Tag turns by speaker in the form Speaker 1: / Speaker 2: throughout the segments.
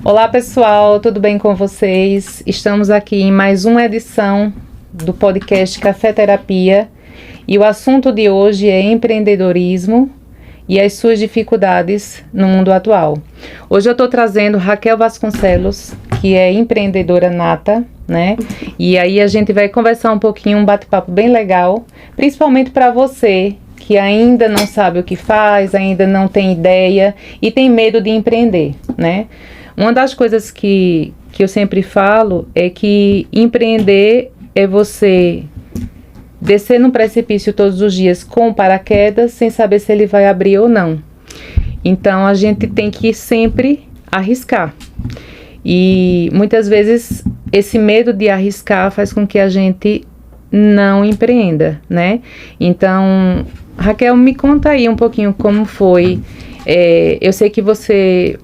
Speaker 1: Olá pessoal, tudo bem com vocês? Estamos aqui em mais uma edição do podcast Café Terapia e o assunto de hoje é empreendedorismo e as suas dificuldades no mundo atual. Hoje eu estou trazendo Raquel Vasconcelos, que é empreendedora nata, né? E aí a gente vai conversar um pouquinho, um bate-papo bem legal, principalmente para você que ainda não sabe o que faz, ainda não tem ideia e tem medo de empreender, né? Uma das coisas que eu sempre falo é que empreender é você descer num precipício todos os dias com paraquedas sem saber se ele vai abrir ou não. Então a gente tem que sempre arriscar. E muitas vezes esse medo de arriscar faz com que a gente não empreenda, né? Então, Raquel, me conta aí um pouquinho como foi. Eu sei que você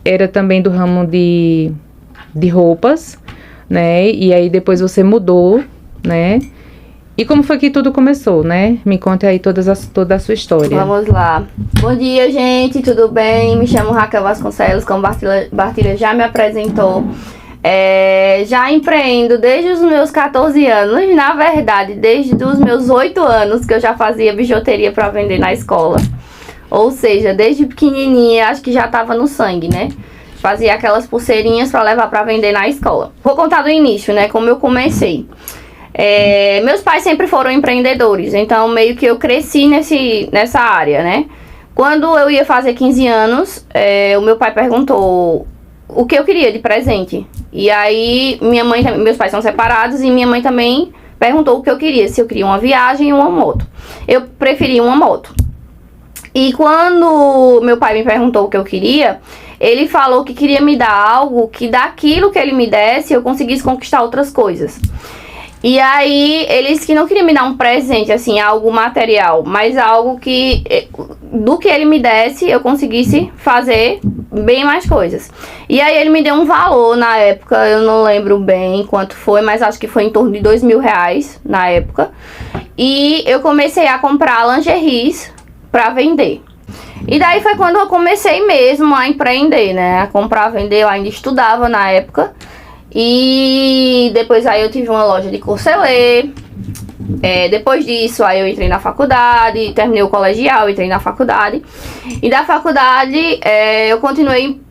Speaker 1: era também do ramo de roupas, né? E aí depois você mudou, né? E como foi que tudo começou, né? Me conta aí toda a sua história.
Speaker 2: Vamos lá. Bom dia, gente, tudo bem? Me chamo Raquel Vasconcelos, como Bartilha já me apresentou. Já empreendo desde os meus 14 anos, na verdade, desde os meus 8 anos que eu já fazia bijuteria para vender na escola. Ou seja, desde pequenininha, acho que já estava no sangue, né? Fazia aquelas pulseirinhas para levar para vender na escola. Vou contar do início, né? Como eu comecei. Meus pais sempre foram empreendedores, então meio que eu cresci nessa área, né? Quando eu ia fazer 15 anos, o meu pai perguntou o que eu queria de presente. E aí, meus pais são separados e minha mãe também perguntou o que eu queria, se eu queria uma viagem ou uma moto. Eu preferi uma moto. E quando meu pai me perguntou o que eu queria, ele falou que queria me dar algo que daquilo que ele me desse eu conseguisse conquistar outras coisas. E aí, ele disse que não queria me dar um presente, assim, algo material, mas algo que, do que ele me desse, eu conseguisse fazer bem mais coisas. E aí, ele me deu um valor na época, eu não lembro bem quanto foi, mas acho que foi em torno de R$2.000 na época. E eu comecei a comprar lingeries para vender. E daí foi quando eu comecei mesmo a empreender, né? A comprar, vender, eu ainda estudava na época. E depois aí eu tive uma loja de corcelê. Depois disso aí eu entrei na faculdade, terminei o colegial, entrei na faculdade. E da faculdade eu continuei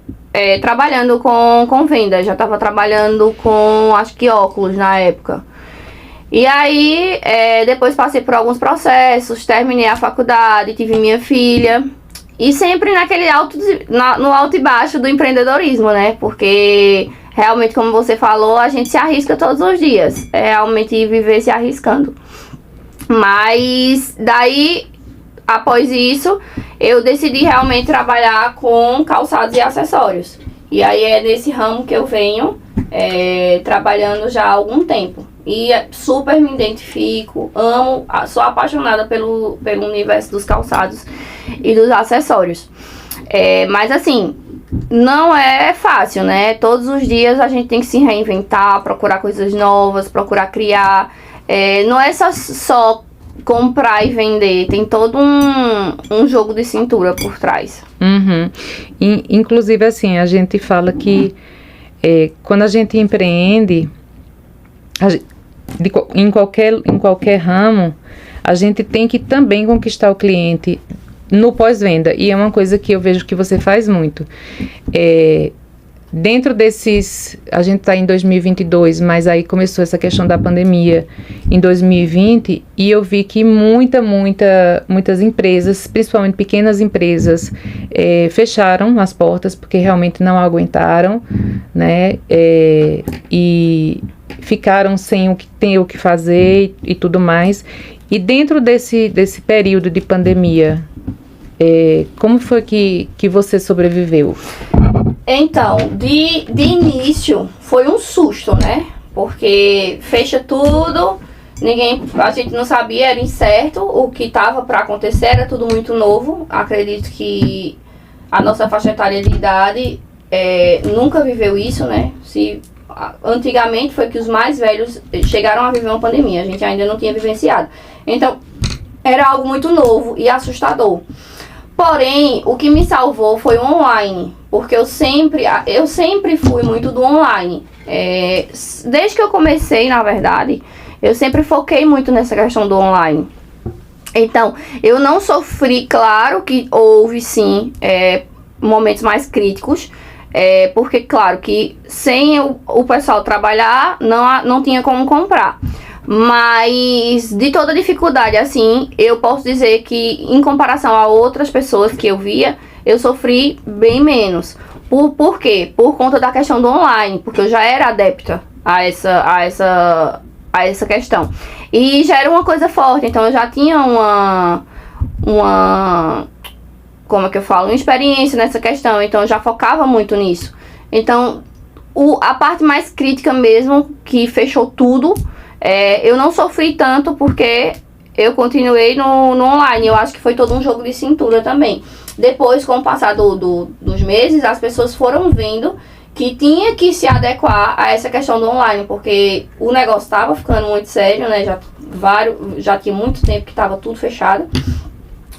Speaker 2: trabalhando com venda. Já estava trabalhando com, acho que óculos na época. E aí depois passei por alguns processos, terminei a faculdade, tive minha filha. E sempre naquele no alto e baixo do empreendedorismo, né? Porque realmente, como você falou, a gente se arrisca todos os dias. Realmente viver se arriscando. Mas daí, após isso, eu decidi realmente trabalhar com calçados e acessórios. E aí é nesse ramo que eu venho trabalhando já há algum tempo. E super me identifico, amo, sou apaixonada pelo universo dos calçados e dos acessórios. Mas assim, não é fácil, né? Todos os dias a gente tem que se reinventar, procurar coisas novas, procurar criar. Não é só comprar e vender, tem todo um jogo de cintura por trás.
Speaker 1: Uhum. Inclusive, assim, a gente fala que quando a gente empreende, em qualquer ramo, a gente tem que também conquistar o cliente no pós-venda, e é uma coisa que eu vejo que você faz muito. Dentro desses, a gente está em 2022, mas aí começou essa questão da pandemia em 2020, e eu vi que muitas empresas, principalmente pequenas empresas, fecharam as portas porque realmente não aguentaram, né? E ficaram sem o que fazer e tudo mais. E dentro desse período de pandemia, como foi que você sobreviveu?
Speaker 2: Então, de início foi um susto, né? Porque fecha tudo, a gente não sabia, era incerto o que estava para acontecer, era tudo muito novo. Acredito que a nossa faixa etária de idade nunca viveu isso, né? Antigamente foi que os mais velhos chegaram a viver uma pandemia, a gente ainda não tinha vivenciado. Então, era algo muito novo e assustador. Porém, o que me salvou foi o online, porque eu sempre fui muito do online. Desde que eu comecei, na verdade, eu sempre foquei muito nessa questão do online. Então, eu não sofri, claro que houve sim momentos mais críticos, porque claro que sem o pessoal trabalhar, não tinha como comprar. Mas de toda dificuldade, assim, eu posso dizer que em comparação a outras pessoas que eu via, eu sofri bem menos. Por quê? Por conta da questão do online, porque eu já era adepta a essa questão. E já era uma coisa forte, então eu já tinha como é que eu falo? Uma experiência nessa questão, então eu já focava muito nisso. Então, a parte mais crítica mesmo, que fechou tudo, eu não sofri tanto porque eu continuei no online. Eu acho que foi todo um jogo de cintura também. Depois, com o passar dos meses, as pessoas foram vendo que tinha que se adequar a essa questão do online, porque o negócio estava ficando muito sério, né? Já tinha muito tempo que estava tudo fechado.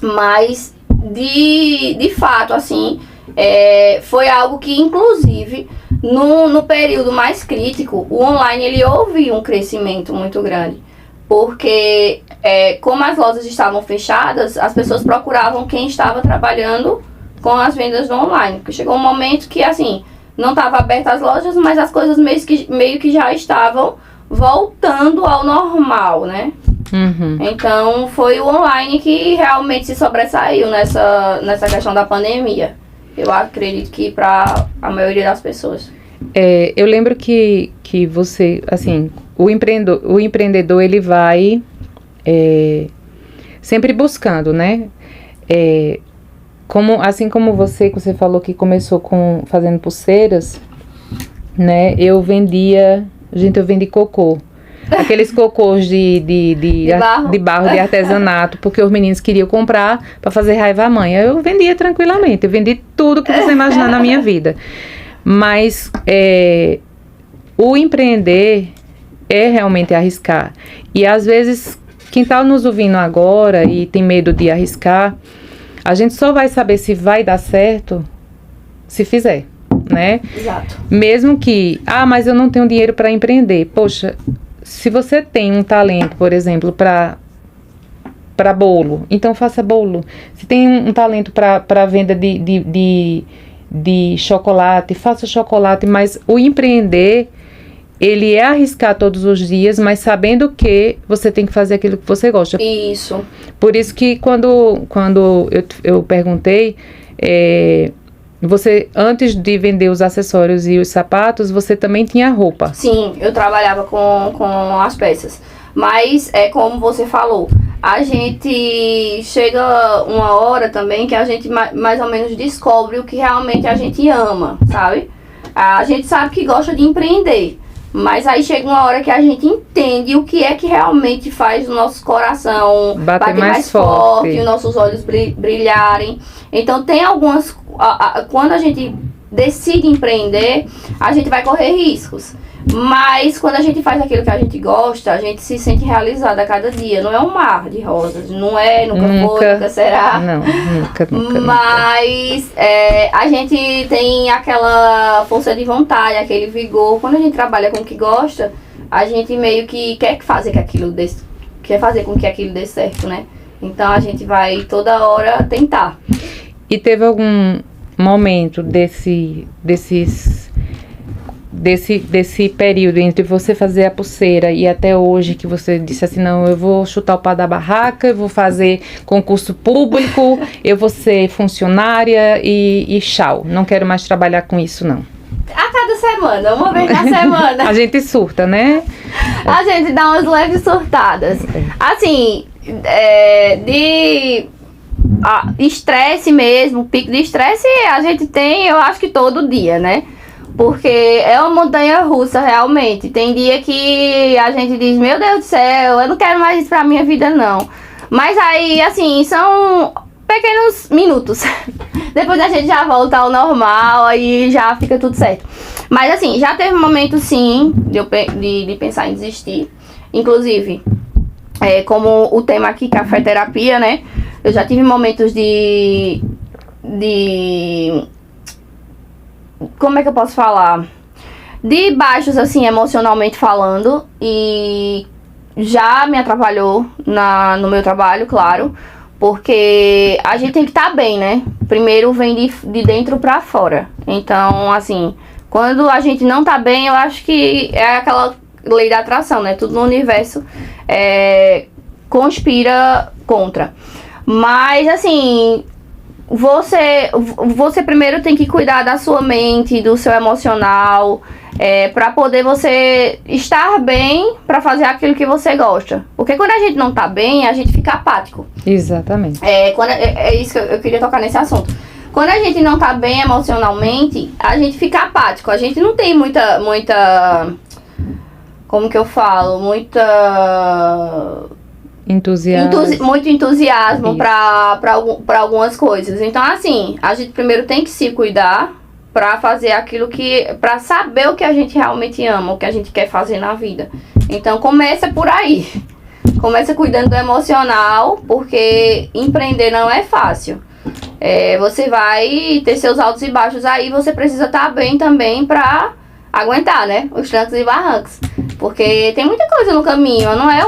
Speaker 2: Mas, de fato, assim, foi algo que, inclusive, no período mais crítico, o online ele houve um crescimento muito grande. Porque, como as lojas estavam fechadas, as pessoas procuravam quem estava trabalhando com as vendas do online. Porque chegou um momento que, assim, não estava aberta as lojas, mas as coisas meio que já estavam voltando ao normal, né?
Speaker 1: Uhum.
Speaker 2: Então, foi o online que realmente se sobressaiu nessa questão da pandemia. Eu acredito que para a maioria das pessoas.
Speaker 1: Eu lembro que você, assim, o empreendedor ele vai sempre buscando, né? Assim como você falou que começou fazendo pulseiras, né? Eu vendi cocô. Aqueles cocôs de barro, de artesanato, porque os meninos queriam comprar para fazer raiva à mãe. Eu vendia tranquilamente, eu vendi tudo que você imaginar na minha vida. Mas o empreender é realmente arriscar. E às vezes, quem está nos ouvindo agora e tem medo de arriscar, a gente só vai saber se vai dar certo se fizer, né?
Speaker 2: Exato.
Speaker 1: Mesmo que, mas eu não tenho dinheiro para empreender. Poxa, se você tem um talento, por exemplo, para bolo, então faça bolo. Se tem um talento para venda de chocolate, faça chocolate. Mas o empreender, ele é arriscar todos os dias, mas sabendo que você tem que fazer aquilo que você gosta.
Speaker 2: Isso.
Speaker 1: Por isso que quando eu perguntei, você, antes de vender os acessórios e os sapatos, você também tinha roupa?
Speaker 2: Sim, eu trabalhava com as peças. Mas, como você falou, a gente chega uma hora também que a gente mais ou menos descobre o que realmente a gente ama, sabe? A gente sabe que gosta de empreender, mas aí chega uma hora que a gente entende o que é que realmente faz o nosso coração bater mais forte, os nossos olhos brilharem. Então tem algumas... Quando a gente decide empreender, a gente vai correr riscos. Mas quando a gente faz aquilo que a gente gosta, a gente se sente realizada a cada dia. Não é um mar de rosas, não é, nunca foi, nunca será.
Speaker 1: Não, nunca.
Speaker 2: Mas a gente tem aquela força de vontade, aquele vigor. Quando a gente trabalha com o que gosta, a gente meio que quer fazer com que aquilo dê certo, né? Então a gente vai toda hora tentar.
Speaker 1: E teve algum momento desse período entre você fazer a pulseira e até hoje que você disse assim, não, eu vou chutar o pau da barraca, eu vou fazer concurso público, eu vou ser funcionária e tchau, não quero mais trabalhar com isso, não?
Speaker 2: A cada semana, uma vez na semana.
Speaker 1: A gente surta, né?
Speaker 2: A gente dá umas leves surtadas. Assim, de estresse mesmo, pico de estresse a gente tem, eu acho que todo dia, né? Porque é uma montanha russa, realmente. Tem dia que a gente diz, meu Deus do céu, eu não quero mais isso pra minha vida, não. Mas aí, assim, são pequenos minutos. Depois a gente já volta ao normal, aí já fica tudo certo. Mas assim, já teve momento, sim, de pensar em desistir. Inclusive, como o tema aqui, café terapia, né? Eu já tive momentos de como é que eu posso falar? De baixos, assim, emocionalmente falando, e já me atrapalhou no meu trabalho, claro, porque a gente tem que estar bem, né? Primeiro vem de dentro pra fora. Então, assim, quando a gente não tá bem, eu acho que é aquela lei da atração, né? Tudo no universo conspira contra. Mas, assim, você primeiro tem que cuidar da sua mente, do seu emocional, para poder você estar bem para fazer aquilo que você gosta. Porque quando a gente não tá bem, a gente fica apático.
Speaker 1: Exatamente.
Speaker 2: É isso que eu queria tocar nesse assunto. Quando a gente não tá bem emocionalmente, a gente fica apático. A gente não tem muita como que eu falo? Muito entusiasmo para algumas coisas. Então, assim, a gente primeiro tem que se cuidar para fazer aquilo para saber o que a gente realmente ama, o que a gente quer fazer na vida. Então, começa por aí. Começa cuidando do emocional, porque empreender não é fácil. Você vai ter seus altos e baixos aí, você precisa estar bem também para aguentar, né? Os trancos e barrancos. Porque tem muita coisa no caminho, não é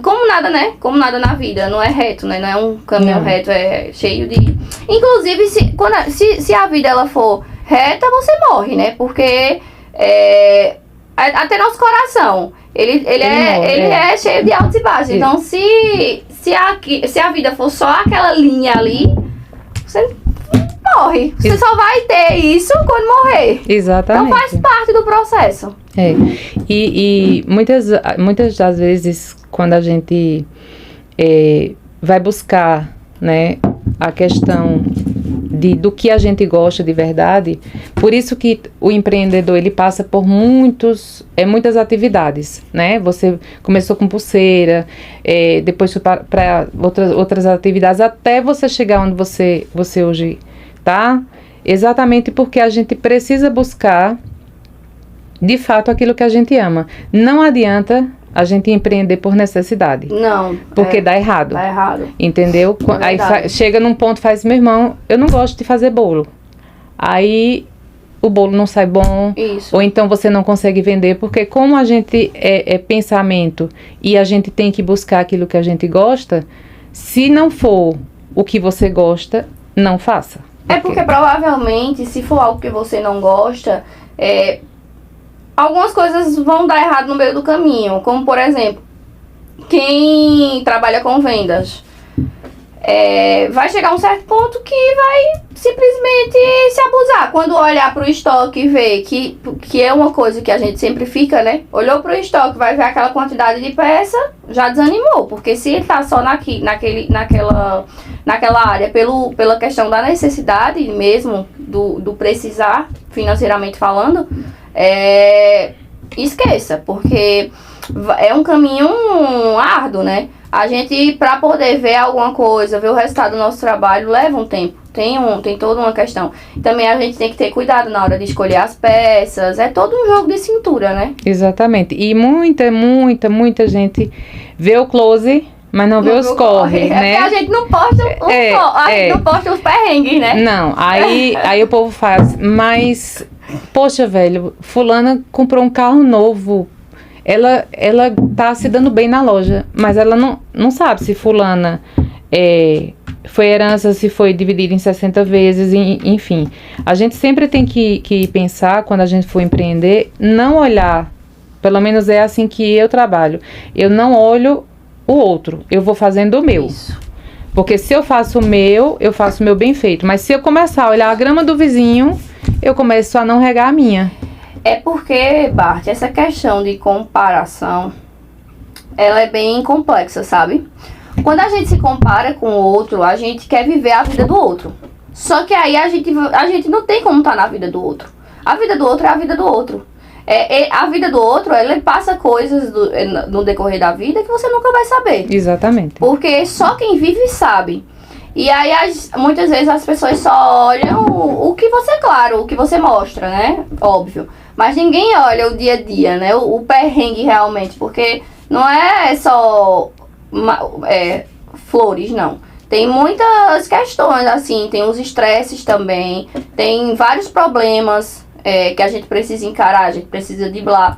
Speaker 2: como nada, né? Como nada na vida, não é reto, né? Não é um caminho reto, é cheio de... Inclusive, se a vida ela for reta, você morre, né? Porque até nosso coração, ele é cheio de altos e baixos. Então, se a vida for só aquela linha ali, você morre. Você só vai ter isso quando morrer.
Speaker 1: Exatamente.
Speaker 2: Então faz parte do processo.
Speaker 1: E muitas das vezes, quando a gente vai buscar, né, a questão do que a gente gosta de verdade, por isso que o empreendedor ele passa por muitas atividades, né? Você começou com pulseira, depois foi para outras atividades, até você chegar onde você hoje tá? Exatamente porque a gente precisa buscar de fato aquilo que a gente ama. Não adianta a gente empreender por necessidade.
Speaker 2: Não.
Speaker 1: Porque dá errado.
Speaker 2: Dá errado.
Speaker 1: Entendeu? Aí chega num ponto, faz, meu irmão, eu não gosto de fazer bolo. Aí o bolo não sai bom.
Speaker 2: Isso.
Speaker 1: Ou então você não consegue vender, porque como a gente é pensamento e a gente tem que buscar aquilo que a gente gosta, se não for o que você gosta, não faça.
Speaker 2: Porque provavelmente, se for algo que você não gosta, algumas coisas vão dar errado no meio do caminho. Como, por exemplo, quem trabalha com vendas, vai chegar a um certo ponto que vai simplesmente se abusar. Quando olhar para o estoque e ver que é uma coisa que a gente sempre fica, né? Olhou para o estoque, vai ver aquela quantidade de peça, já desanimou. Porque se ele tá só naquela área, pela questão da necessidade mesmo, do precisar, financeiramente falando, esqueça, porque é um caminho árduo, né? A gente, para poder ver alguma coisa, ver o resultado do nosso trabalho, leva um tempo. Tem toda uma questão. Também a gente tem que ter cuidado na hora de escolher as peças. É todo um jogo de cintura, né?
Speaker 1: Exatamente. E muita gente vê o close, mas não vê os corre, né?
Speaker 2: Porque a gente não posta não posta os perrengues, né?
Speaker 1: Não, aí o povo faz. Mas, poxa, velho, fulana comprou um carro novo. Ela tá se dando bem na loja, mas ela não sabe se fulana foi herança, se foi dividida em 60 vezes, enfim. A gente sempre tem que pensar, quando a gente for empreender, não olhar, pelo menos é assim que eu trabalho. Eu não olho o outro, eu vou fazendo o meu.
Speaker 2: Isso.
Speaker 1: Porque se eu faço o meu, eu faço o meu bem feito. Mas se eu começar a olhar a grama do vizinho, eu começo a não regar a minha.
Speaker 2: É porque, Bart, essa questão de comparação, ela é bem complexa, sabe? Quando a gente se compara com o outro, a gente quer viver a vida do outro. Só que aí a gente não tem como estar na vida do outro. A vida do outro é a vida do outro. A vida do outro, ela passa coisas no decorrer da vida que você nunca vai saber.
Speaker 1: Exatamente.
Speaker 2: Porque só quem vive sabe. E aí, muitas vezes, as pessoas só olham o que você mostra, né? Óbvio. Mas ninguém olha o dia a dia, né? O perrengue realmente. Porque não é só flores, não. tem muitas questões, assim, tem os estresses também, tem vários problemas que a gente precisa encarar, a gente precisa driblar.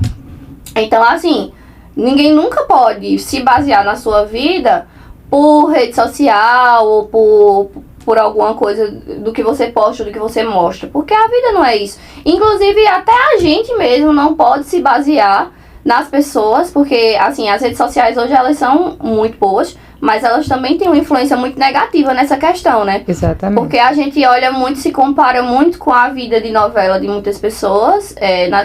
Speaker 2: Então, assim, ninguém nunca pode se basear na sua vida por rede social ou por alguma coisa do que você posta, do que você mostra. Porque a vida não é isso. Inclusive, até a gente mesmo não pode se basear nas pessoas, porque, assim, as redes sociais hoje, elas são muito boas, mas elas também têm uma influência muito negativa nessa questão, né?
Speaker 1: Exatamente.
Speaker 2: Porque a gente olha muito, se compara muito com a vida de novela de muitas pessoas,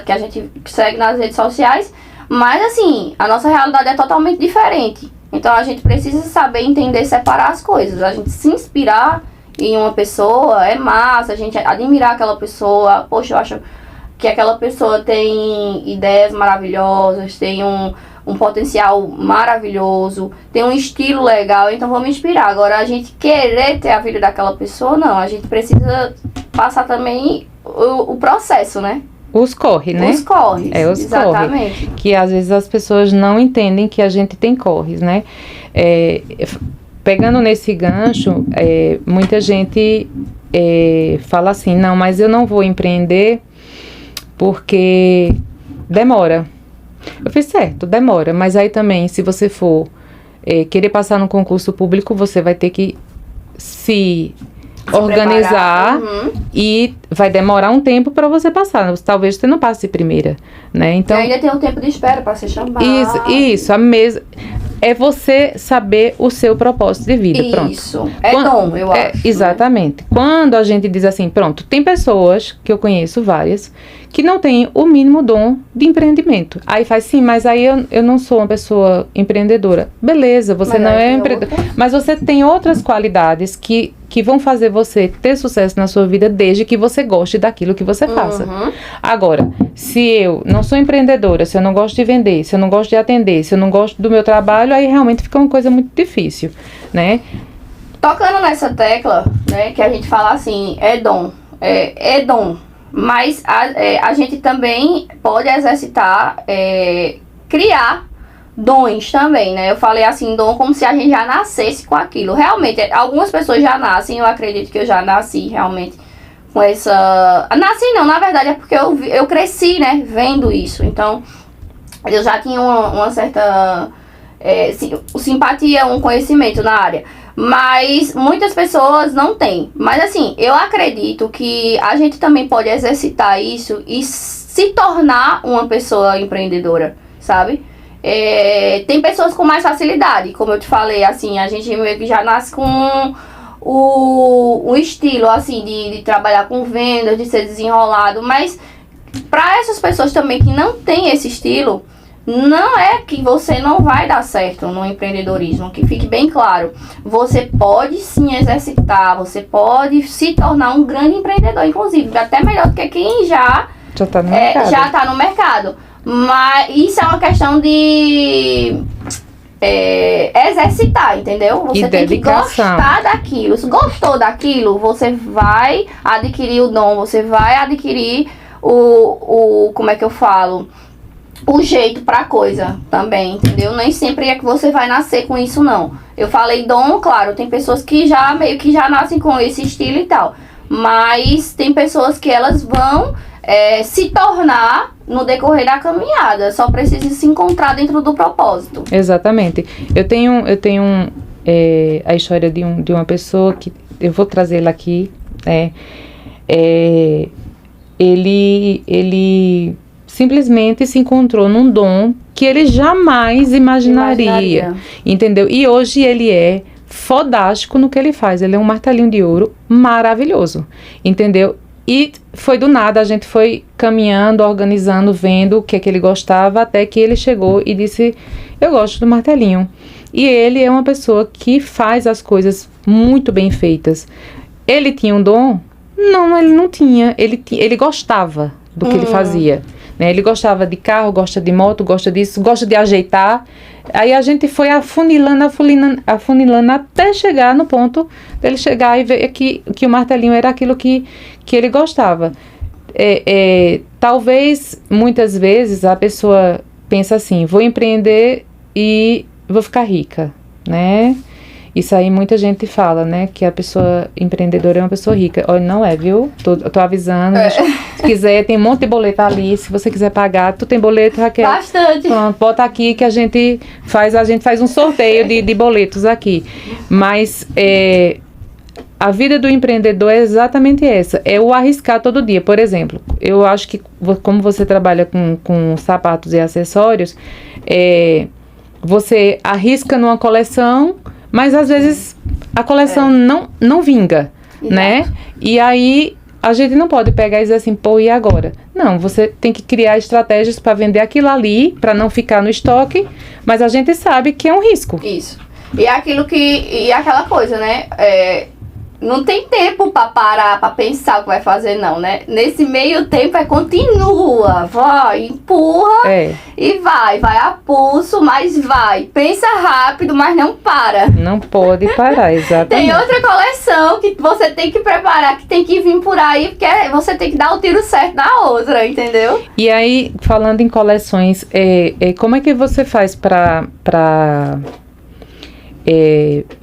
Speaker 2: que a gente segue nas redes sociais, mas, assim, a nossa realidade é totalmente diferente. Então, a gente precisa saber entender, separar as coisas. A gente se inspirar em uma pessoa é massa, a gente admirar aquela pessoa. Poxa, eu acho que aquela pessoa tem ideias maravilhosas, tem um potencial maravilhoso, tem um estilo legal, então vamos inspirar. Agora, a gente querer ter a vida daquela pessoa, não. A gente precisa passar também o processo, né?
Speaker 1: Os corre, né?
Speaker 2: Os corres,
Speaker 1: os
Speaker 2: exatamente.
Speaker 1: Corre, que às vezes as pessoas não entendem que a gente tem corres, né? Pegando nesse gancho, muita gente fala assim, não, mas eu não vou empreender porque demora. Eu fiz certo, demora, mas aí também, se você for querer passar no concurso público, você vai ter que se organizar e vai demorar um tempo para você passar. Talvez você não passe primeira, né? Então,
Speaker 2: e ainda tem um tempo de espera para ser chamado.
Speaker 1: Isso, é você saber o seu propósito de vida.
Speaker 2: Isso,
Speaker 1: pronto.
Speaker 2: Dom, eu acho.
Speaker 1: Exatamente. Né? Quando a gente diz assim, pronto, tem pessoas, que eu conheço várias, que não têm o mínimo dom de empreendimento. Aí faz, sim, mas aí eu não sou uma pessoa empreendedora. Beleza, você não é empreendedora. Mas você tem outras qualidades que vão fazer você ter sucesso na sua vida desde que você goste daquilo que você faça. Agora, se eu não sou empreendedora, se eu não gosto de vender, se eu não gosto de atender, se eu não gosto do meu trabalho, aí realmente fica uma coisa muito difícil, né?
Speaker 2: Tocando nessa tecla, né, que a gente fala assim, é dom. Mas a gente também pode exercitar, criar dons também, né? Eu falei assim, dom como se a gente já nascesse com aquilo. Realmente, algumas pessoas já nascem, eu acredito que eu já nasci realmente com essa... Nasci não, na verdade é porque eu cresci, né, vendo isso. Então, eu já tinha uma certa simpatia, um conhecimento na área. Mas muitas pessoas não têm. Mas assim, eu acredito que a gente também pode exercitar isso e se tornar uma pessoa empreendedora, sabe? Tem pessoas com mais facilidade, como eu te falei, assim, a gente meio que já nasce com o estilo, assim, de trabalhar com vendas, de ser desenrolado. Mas para essas pessoas também que não têm esse estilo, não é que você não vai dar certo no empreendedorismo, que fique bem claro. Você pode sim exercitar, você pode se tornar um grande empreendedor, inclusive, até melhor do que quem já tá no mercado. Mas isso é uma questão de exercitar, exercitar, você tem que gostar daquilo. Se gostou daquilo, você vai adquirir o dom, você vai adquirir como é que eu falo? O jeito pra coisa também, entendeu? Nem sempre é que você vai nascer com isso, não. Eu falei dom, claro, tem pessoas que já meio que já nascem com esse estilo e tal. Mas tem pessoas que elas vão se tornar no decorrer da caminhada. Só precisa se encontrar dentro do propósito.
Speaker 1: Exatamente. Eu tenho a história de uma pessoa que eu vou trazê-la aqui. Ele simplesmente se encontrou num dom que ele jamais imaginaria. Entendeu? E hoje ele é fodástico no que ele faz. Ele é um martelinho de ouro maravilhoso, entendeu? E foi do nada, a gente foi caminhando, organizando, vendo o que é que ele gostava, até que ele chegou e disse, eu gosto do martelinho. E ele é uma pessoa que faz as coisas muito bem feitas. Ele tinha um dom? Não, ele não tinha. Ele gostava do que ele fazia. Né? Ele gostava de carro, gosta de moto, gosta disso, gosta de ajeitar. Aí a gente foi afunilando até chegar no ponto dele chegar e ver que o martelinho era aquilo que ele gostava. Talvez, muitas vezes, a pessoa pensa assim, vou empreender e vou ficar rica, né? Isso aí muita gente fala, né? Que a pessoa empreendedora é uma pessoa rica. Olha, não é, viu? Tô avisando. Se quiser, tem um monte de boleto ali. Se você quiser pagar, tu tem boleto, Raquel?
Speaker 2: Bastante.
Speaker 1: Pronto, bota aqui que a gente faz um sorteio de boletos aqui. Mas a vida do empreendedor é exatamente essa. É o arriscar todo dia. Por exemplo, eu acho que como você trabalha com sapatos e acessórios, você arrisca numa coleção, mas às vezes a coleção não vinga, né? E aí a gente não pode pegar e dizer assim, pô, e agora? Não, você tem que criar estratégias para vender aquilo ali, para não ficar no estoque, mas a gente sabe que é um risco.
Speaker 2: Isso. E aquela coisa, né? Não tem tempo pra parar, pra pensar o que vai fazer, não, né? Nesse meio tempo continua, vai, empurra e vai a pulso, mas vai. Pensa rápido, mas não para.
Speaker 1: Não pode parar, exatamente.
Speaker 2: Tem outra coleção que você tem que preparar, que tem que vir por aí, porque você tem que dar o tiro certo na outra, entendeu?
Speaker 1: E aí, falando em coleções, como é que você faz pra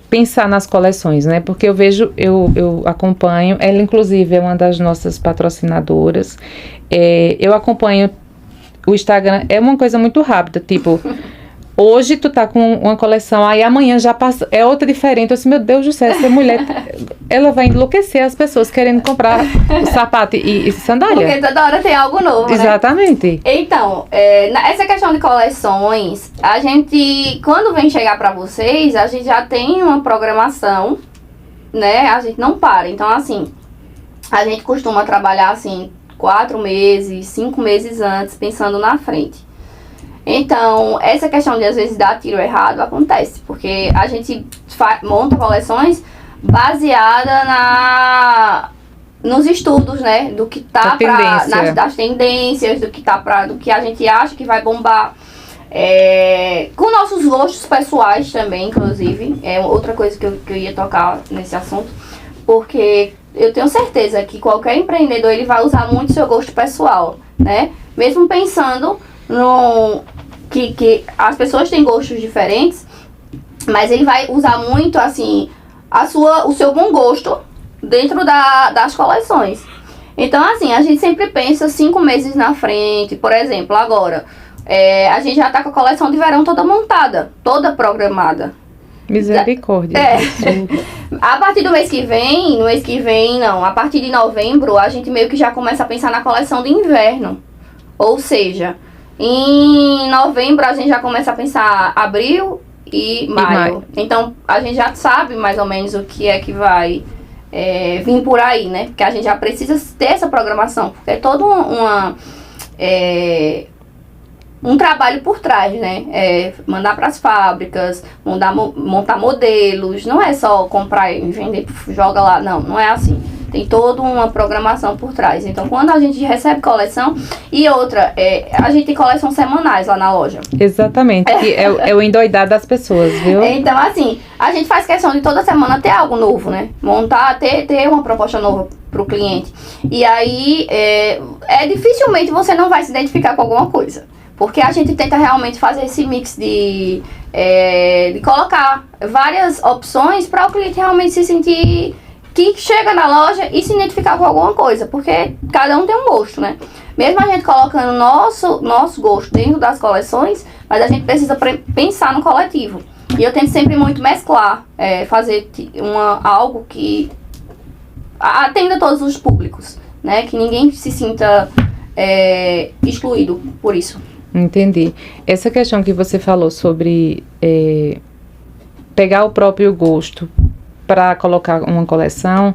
Speaker 1: pensar nas coleções, né? Porque eu acompanho, ela inclusive é uma das nossas patrocinadoras, eu acompanho o Instagram, é uma coisa muito rápida, tipo, hoje tu tá com uma coleção, aí amanhã já passa, é outra diferente, eu assim, meu Deus do céu, essa mulher, ela vai enlouquecer as pessoas querendo comprar sapato e sandália.
Speaker 2: Porque toda hora tem algo novo,
Speaker 1: exatamente.
Speaker 2: Né? Então, essa questão de coleções, a gente, quando vem chegar pra vocês, a gente já tem uma programação, né? A gente não para. Então, assim, a gente costuma trabalhar, assim, 4 meses, 5 meses antes, pensando na frente. Então, essa questão de às vezes dar tiro errado acontece, porque a gente monta baseada nos estudos, né? Do que tá das tendências, do que a gente acha que vai bombar. Com nossos gostos pessoais também, inclusive. É outra coisa que eu ia tocar nesse assunto, porque eu tenho certeza que qualquer empreendedor ele vai usar muito seu gosto pessoal, né? Mesmo pensando que as pessoas têm gostos diferentes, mas ele vai usar muito, assim, o seu bom gosto dentro das coleções. Então, assim, a gente sempre pensa 5 meses na frente. Por exemplo, agora, a gente já tá com a coleção de verão toda montada, toda programada.
Speaker 1: Misericórdia.
Speaker 2: A partir do mês que vem, a partir de novembro, a gente meio que já começa a pensar na coleção de inverno. Ou seja, em novembro a gente já começa a pensar abril e maio. Então a gente já sabe mais ou menos o que é que vai vir por aí, né? Porque a gente já precisa ter essa programação, porque é todo um trabalho por trás, né? Mandar para as fábricas, montar modelos, não é só comprar e vender, joga lá, não é assim. Tem toda uma programação por trás. Então, quando a gente recebe coleção, e outra, a gente tem coleção semanais lá na loja.
Speaker 1: Exatamente, que é o endoidar das pessoas, viu?
Speaker 2: Então, assim, a gente faz questão de toda semana ter algo novo, né? Montar, ter uma proposta nova pro cliente. E aí, dificilmente você não vai se identificar com alguma coisa. Porque a gente tenta realmente fazer esse mix de colocar várias opções para o cliente realmente se sentir que chega na loja e se identificar com alguma coisa, porque cada um tem um gosto, né? Mesmo a gente colocando nosso gosto dentro das coleções, mas a gente precisa pensar no coletivo. E eu tento sempre muito mesclar, fazer algo que atenda todos os públicos, né? Que ninguém se sinta excluído por isso.
Speaker 1: Entendi. Essa questão que você falou sobre pegar o próprio gosto para colocar uma coleção,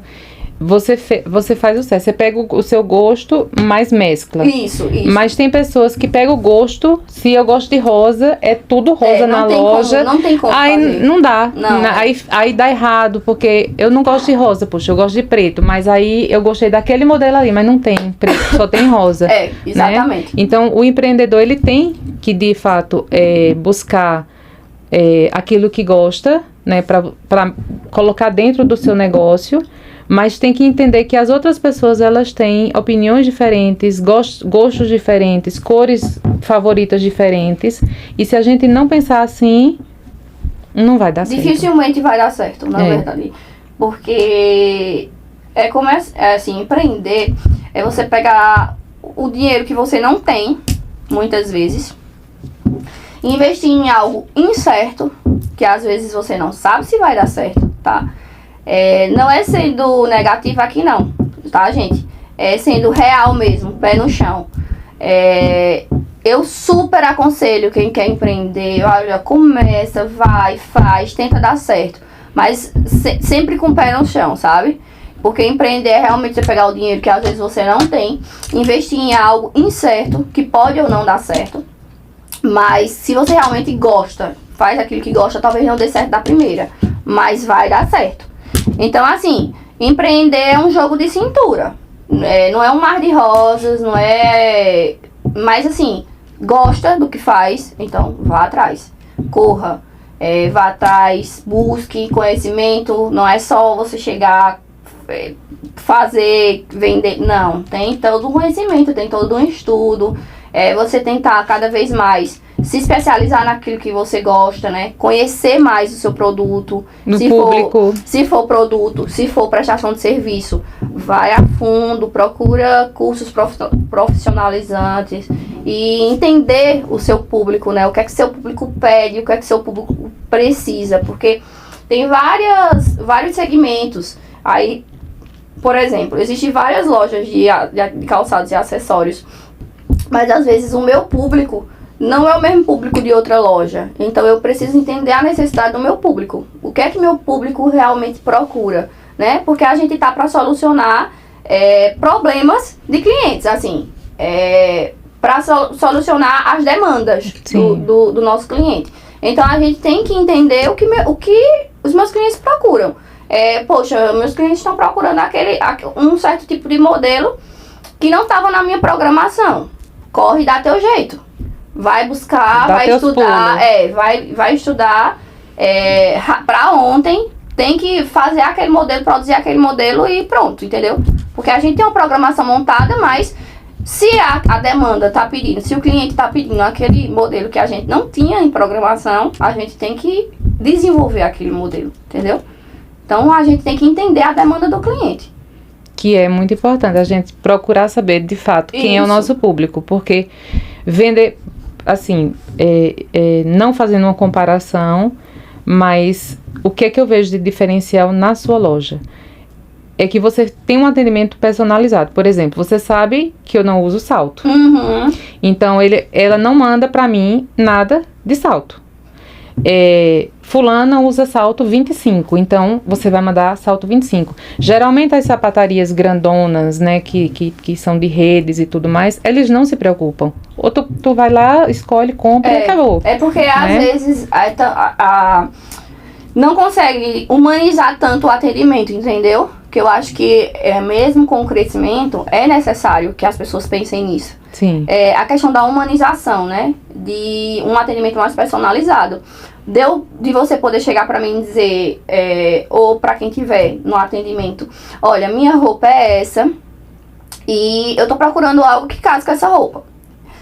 Speaker 1: você faz o certo. Você pega o seu gosto, mas mescla.
Speaker 2: Isso.
Speaker 1: Mas tem pessoas que pegam o gosto, se eu gosto de rosa, é tudo rosa na loja.
Speaker 2: Não tem como
Speaker 1: aí
Speaker 2: fazer.
Speaker 1: Não dá.
Speaker 2: Não.
Speaker 1: Aí dá errado, porque eu não gosto de rosa, puxa, eu gosto de preto, mas aí eu gostei daquele modelo ali, mas não tem preto, só tem rosa.
Speaker 2: Exatamente.
Speaker 1: Né? Então, o empreendedor, ele tem que, de fato, buscar aquilo que gosta, né, para colocar dentro do seu negócio, mas tem que entender que as outras pessoas, elas têm opiniões diferentes, gostos diferentes, cores favoritas diferentes, e se a gente não pensar assim, não vai dar certo.
Speaker 2: Dificilmente vai dar certo, na verdade. Porque assim, empreender é você pegar o dinheiro que você não tem, muitas vezes, e investir em algo incerto, que às vezes você não sabe se vai dar certo, tá? Não é sendo negativo aqui não, tá, gente? É sendo real mesmo, pé no chão. Eu super aconselho quem quer empreender, olha, começa, vai, faz, tenta dar certo. Mas sempre com o pé no chão, sabe? Porque empreender é realmente você pegar o dinheiro que às vezes você não tem, investir em algo incerto, que pode ou não dar certo. Mas se você realmente gosta, faz aquilo que gosta, talvez não dê certo da primeira, mas vai dar certo. Então, assim, empreender é um jogo de cintura. Não é um mar de rosas, não é... Mas, assim, gosta do que faz, então vá atrás. Corra, vá atrás, busque conhecimento. Não é só você chegar, fazer, vender. Não, tem todo um conhecimento, tem todo um estudo. Você tentar cada vez mais se especializar naquilo que você gosta, né? Conhecer mais o seu produto. Se for produto, se for prestação de serviço, vai a fundo, procura cursos profissionalizantes e entender o seu público, né? O que é que seu público pede, o que é que seu público precisa, porque tem vários segmentos. Aí, por exemplo, existem várias lojas de calçados e acessórios, mas às vezes o meu público não é o mesmo público de outra loja. Então eu preciso entender a necessidade do meu público. O que é que meu público realmente procura, né? Porque a gente tá para solucionar problemas de clientes, assim, para solucionar as demandas do nosso cliente. Então a gente tem que entender o que os meus clientes procuram. Poxa, meus clientes estão procurando um certo tipo de modelo que não estava na minha programação. Corre e dá teu jeito. Vai buscar, vai estudar, vai estudar pra ontem, tem que fazer aquele modelo, produzir aquele modelo e pronto, entendeu? Porque a gente tem uma programação montada, mas se a demanda tá pedindo, se o cliente tá pedindo aquele modelo que a gente não tinha em programação, a gente tem que desenvolver aquele modelo, entendeu? Então a gente tem que entender a demanda do cliente.
Speaker 1: Que é muito importante a gente procurar saber de fato quem é o nosso público, porque vender, assim, não fazendo uma comparação, mas o que é que eu vejo de diferencial na sua loja? É que você tem um atendimento personalizado. Por exemplo, você sabe que eu não uso salto.
Speaker 2: Uhum.
Speaker 1: Então, ela não manda pra mim nada de salto. Fulana usa salto 25, então você vai mandar salto 25. Geralmente as sapatarias grandonas, né, que são de redes e tudo mais, eles não se preocupam. Ou tu vai lá, escolhe, compra e acabou.
Speaker 2: Porque às vezes não consegue humanizar tanto o atendimento, entendeu? Que eu acho que mesmo com o crescimento é necessário que as pessoas pensem nisso.
Speaker 1: Sim.
Speaker 2: A questão da humanização, né? De um atendimento mais personalizado. De você poder chegar pra mim e dizer, ou pra quem tiver no atendimento, olha, minha roupa é essa e eu tô procurando algo que case com essa roupa.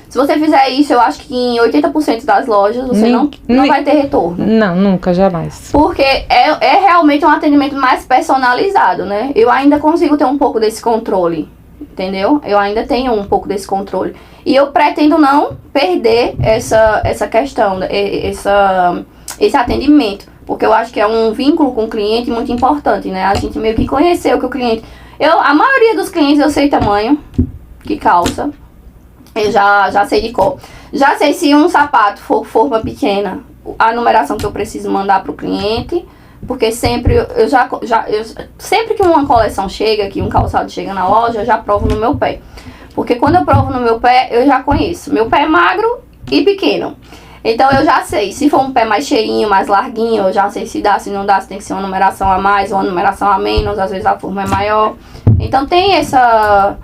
Speaker 2: Se você fizer isso, eu acho que em 80% das lojas você não vai ter retorno.
Speaker 1: Não, nunca, jamais.
Speaker 2: Porque é realmente um atendimento mais personalizado, né? Eu ainda consigo ter um pouco desse controle, entendeu? Eu ainda tenho um pouco desse controle. E eu pretendo não perder essa questão, esse atendimento. Porque eu acho que é um vínculo com o cliente muito importante, né? A gente meio que conheceu que o cliente... A maioria dos clientes eu sei tamanho, que calça. Eu já sei de cor. Já sei se um sapato for forma pequena, a numeração que eu preciso mandar pro cliente. Porque sempre sempre que uma coleção chega, que um calçado chega na loja, eu já provo no meu pé. Porque quando eu provo no meu pé, eu já conheço. Meu pé é magro e pequeno. Então eu já sei. Se for um pé mais cheinho, mais larguinho, eu já sei se dá, se não dá, se tem que ser uma numeração a mais ou uma numeração a menos. Às vezes a forma é maior. Então tem essa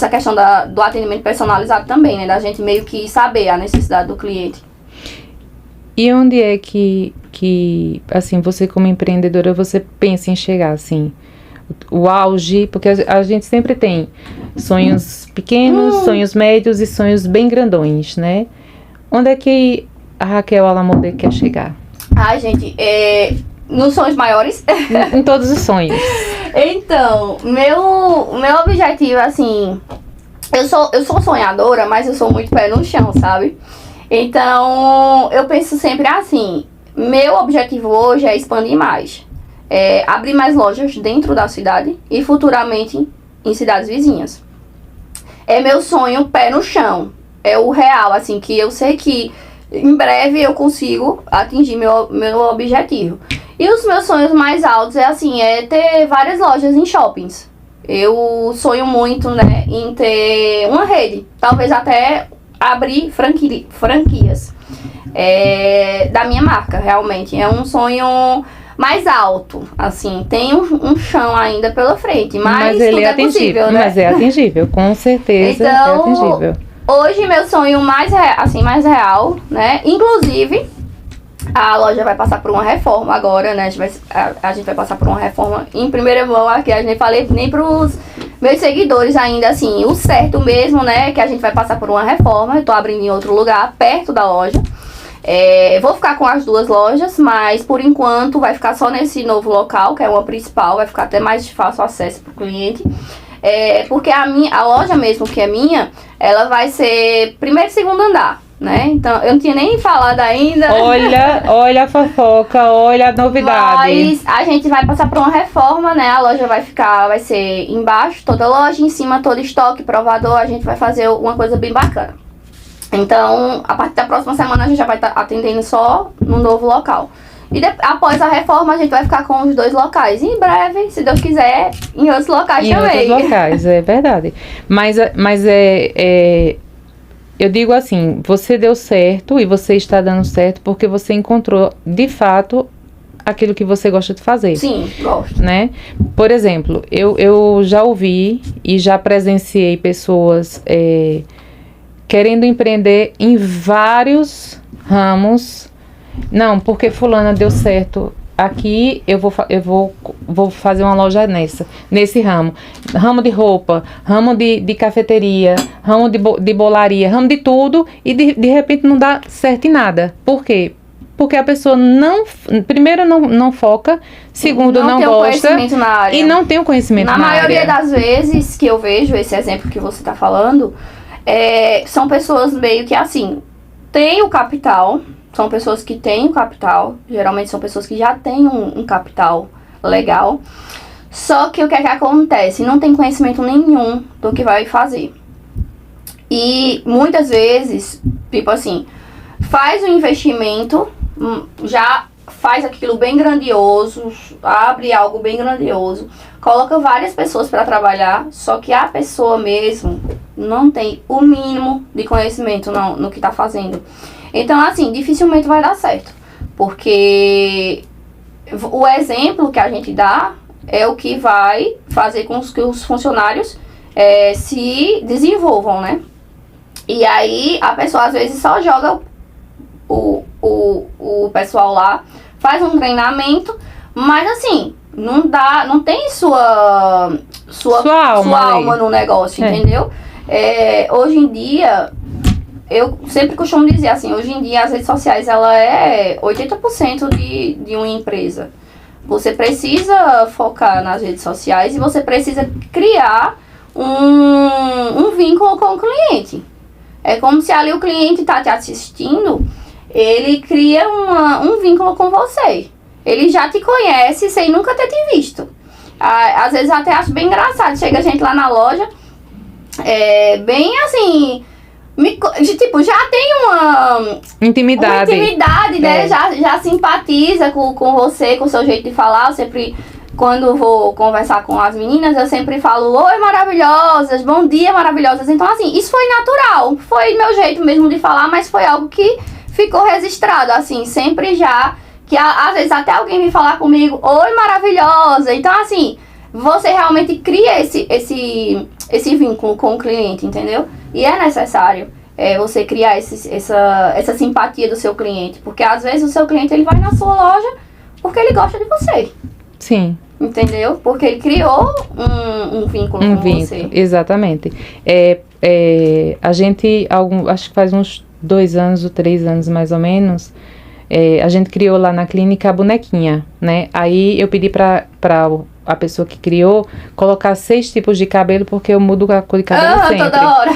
Speaker 2: questão do atendimento personalizado também, né? Da gente meio que saber a necessidade do cliente.
Speaker 1: E onde é que assim, você como empreendedora, você pensa em chegar, assim, o auge? Porque a gente sempre tem sonhos pequenos, sonhos médios e sonhos bem grandões, né? Onde é que a Raquel Alamode quer chegar?
Speaker 2: Ai, gente, nos sonhos maiores.
Speaker 1: Em todos os sonhos.
Speaker 2: Então, meu objetivo, assim, eu sou sonhadora, mas eu sou muito pé no chão, sabe? Então, eu penso sempre assim, meu objetivo hoje é expandir mais. Abrir mais lojas dentro da cidade e futuramente em cidades vizinhas. É meu sonho pé no chão. É o real, assim, que eu sei que em breve eu consigo atingir meu objetivo. E os meus sonhos mais altos é ter várias lojas em shoppings. Eu sonho muito, né, em ter uma rede. Talvez até abrir franquias da minha marca, realmente. É um sonho mais alto, assim. Tem um chão ainda pela frente, mas
Speaker 1: ele
Speaker 2: tudo
Speaker 1: é atingível,
Speaker 2: possível, né?
Speaker 1: Mas é atingível, com certeza
Speaker 2: então,
Speaker 1: é atingível.
Speaker 2: Hoje meu sonho mais real, né? Inclusive, a loja vai passar por uma reforma agora, né? A gente vai passar por uma reforma em primeira mão aqui. A gente nem falei nem pros meus seguidores ainda, assim, o certo mesmo, né? Que a gente vai passar por uma reforma. Eu tô abrindo em outro lugar, perto da loja. Vou ficar com as duas lojas, mas por enquanto vai ficar só nesse novo local, que é uma principal. Vai ficar até mais de fácil acesso pro cliente. Porque a loja mesmo, que é minha, ela vai ser primeiro e segundo andar, né? Então, eu não tinha nem falado ainda.
Speaker 1: Olha a fofoca, olha a novidade.
Speaker 2: Mas a gente vai passar por uma reforma, né? A loja vai ser embaixo, toda loja, em cima todo estoque, provador. A gente vai fazer uma coisa bem bacana. Então, a partir da próxima semana a gente já vai estar atendendo só no novo local. E após a reforma, a gente vai ficar com os dois locais. E em breve, se Deus quiser, em outros locais também.
Speaker 1: Em outros locais, é verdade. Mas eu digo assim, você deu certo e você está dando certo porque você encontrou, de fato, aquilo que você gosta de fazer.
Speaker 2: Sim, gosto.
Speaker 1: Né? Por exemplo, eu já ouvi e já presenciei pessoas querendo empreender em vários ramos. Não, porque fulana deu certo aqui, eu vou fazer uma loja nesse ramo. Ramo de roupa, ramo de cafeteria, ramo de bolaria, ramo de tudo, e de repente não dá certo em nada. Por quê? Porque a pessoa primeiro não foca, segundo não gosta
Speaker 2: conhecimento na área.
Speaker 1: E não tem o conhecimento na área.
Speaker 2: Na maioria das vezes que eu vejo esse exemplo que você está falando, são pessoas meio que assim, tem o capital. São pessoas que têm um capital, geralmente são pessoas que já têm um capital legal. Só que o que é que acontece? Não tem conhecimento nenhum do que vai fazer. E muitas vezes, tipo assim, faz um investimento, já faz aquilo bem grandioso, abre algo bem grandioso, coloca várias pessoas para trabalhar, só que a pessoa mesmo não tem o mínimo de conhecimento no que está fazendo. Então, assim, dificilmente vai dar certo. Porque o exemplo que a gente dá é o que vai fazer com que os funcionários se desenvolvam, né? E aí, a pessoa, às vezes, só joga o pessoal lá, faz um treinamento, mas, assim, não tem sua alma no negócio, entendeu? Hoje em dia... Eu sempre costumo dizer assim, hoje em dia as redes sociais, ela é 80% de uma empresa. Você precisa focar nas redes sociais e você precisa criar um vínculo com o cliente. É como se ali o cliente está te assistindo, ele cria um vínculo com você. Ele já te conhece sem nunca ter te visto. Às vezes eu até acho bem engraçado, chega a gente lá na loja, bem assim... Tipo, já tem uma intimidade, né? Já simpatiza com você, com o seu jeito de falar. Eu sempre, quando vou conversar com as meninas, eu sempre falo: oi, maravilhosas, bom dia, maravilhosas. Então, assim, isso foi natural. Foi meu jeito mesmo de falar, mas foi algo que ficou registrado, assim, sempre já. Que às vezes até alguém vem falar comigo: oi, maravilhosa. Então, assim, você realmente cria esse vínculo com o cliente, entendeu? E é necessário você criar essa simpatia do seu cliente. Porque às vezes o seu cliente ele vai na sua loja porque ele gosta de você.
Speaker 1: Sim.
Speaker 2: Entendeu? Porque ele criou um vínculo com você.
Speaker 1: Exatamente. A gente, acho que faz uns 2 anos ou 3 anos mais ou menos, A gente criou lá na clínica a bonequinha, né? Aí eu pedi pra a pessoa que criou colocar 6 tipos de cabelo, porque eu mudo a cor de cabelo sempre.
Speaker 2: Toda hora.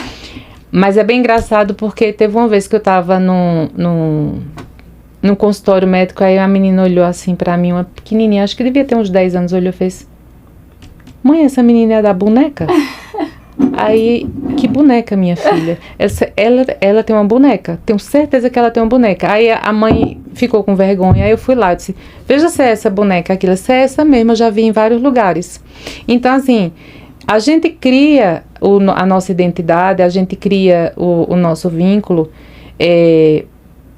Speaker 1: Mas é bem engraçado porque teve uma vez que eu tava num consultório médico, aí a menina olhou assim pra mim, uma pequenininha, acho que devia ter uns 10 anos, olhou e fez: mãe, essa menina é da boneca? Aí, que boneca, minha filha? Ela tem uma boneca, tenho certeza que ela tem uma boneca. Aí a mãe ficou com vergonha, aí eu fui lá e disse: veja se é essa boneca, aquilo, se é essa mesmo, eu já vi em vários lugares. Então, assim, a gente cria a nossa identidade, a gente cria o nosso vínculo.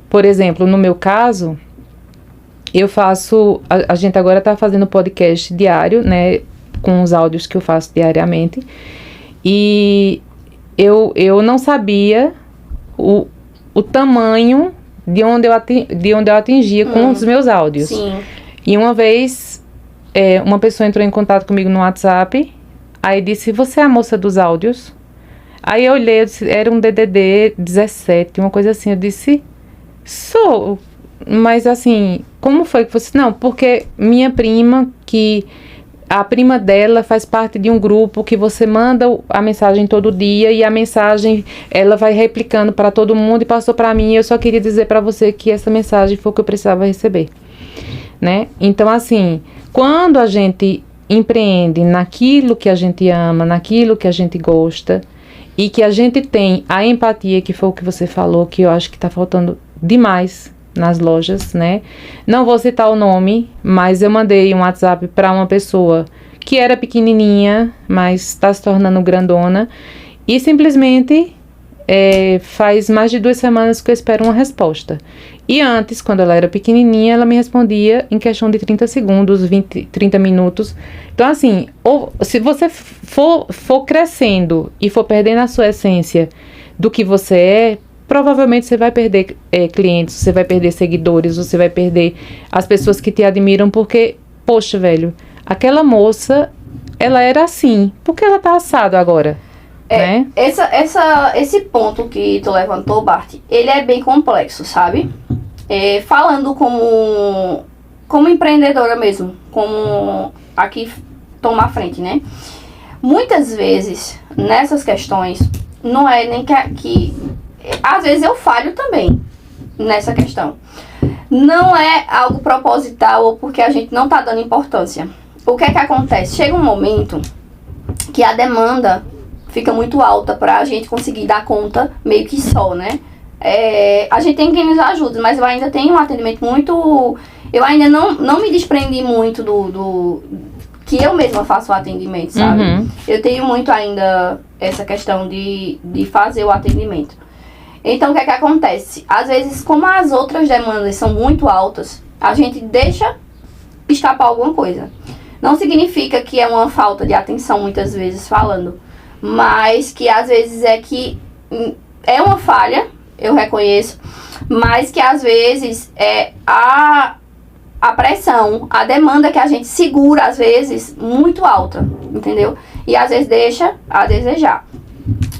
Speaker 1: Por exemplo, no meu caso, eu faço, a gente agora está fazendo podcast diário, né, com os áudios que eu faço diariamente, e eu não sabia o tamanho de onde eu atingia com os meus áudios.
Speaker 2: Sim.
Speaker 1: E uma vez, uma pessoa entrou em contato comigo no WhatsApp, aí disse: você é a moça dos áudios? Aí eu olhei, eu disse, era um DDD 17, uma coisa assim. Eu disse: sou, mas assim, como foi que você... Não, porque minha prima, a prima dela faz parte de um grupo que você manda a mensagem todo dia, e a mensagem ela vai replicando para todo mundo, e passou para mim, e eu só queria dizer para você que essa mensagem foi o que eu precisava receber, né? Então, assim, quando a gente empreende naquilo que a gente ama, naquilo que a gente gosta, e que a gente tem a empatia, que foi o que você falou, que eu acho que está faltando demais nas lojas, né? Não vou citar o nome, mas eu mandei um WhatsApp para uma pessoa que era pequenininha, mas está se tornando grandona, e simplesmente faz mais de 2 semanas que eu espero uma resposta. E antes, quando ela era pequenininha, ela me respondia em questão de 30 segundos, 30 minutos. Então, assim, se você for crescendo e for perdendo a sua essência do que você é, provavelmente você vai perder clientes, você vai perder seguidores, você vai perder as pessoas que te admiram, porque, poxa, velho, aquela moça, ela era assim, por que ela tá assado agora? Né?
Speaker 2: Esse ponto que tu levantou, Bart, ele é bem complexo, sabe? Falando como empreendedora mesmo, como aqui toma a frente, né? Muitas vezes, nessas questões, não é nem que às vezes eu falho também nessa questão. Não é algo proposital ou porque a gente não tá dando importância. O que é que acontece? Chega um momento que a demanda fica muito alta pra gente conseguir dar conta meio que só, né? A gente tem quem nos ajude, mas eu ainda tenho um atendimento muito... Eu ainda não me desprendi muito do que eu mesma faço o atendimento, sabe?
Speaker 1: Uhum.
Speaker 2: Eu tenho muito ainda essa questão de fazer o atendimento. Então, o que é que acontece? Às vezes, como as outras demandas são muito altas, a gente deixa escapar alguma coisa. Não significa que é uma falta de atenção, muitas vezes, falando. Mas que, às vezes, é uma falha, eu reconheço. Mas que, às vezes, a pressão, a demanda que a gente segura, às vezes, muito alta, entendeu? E, às vezes, deixa a desejar.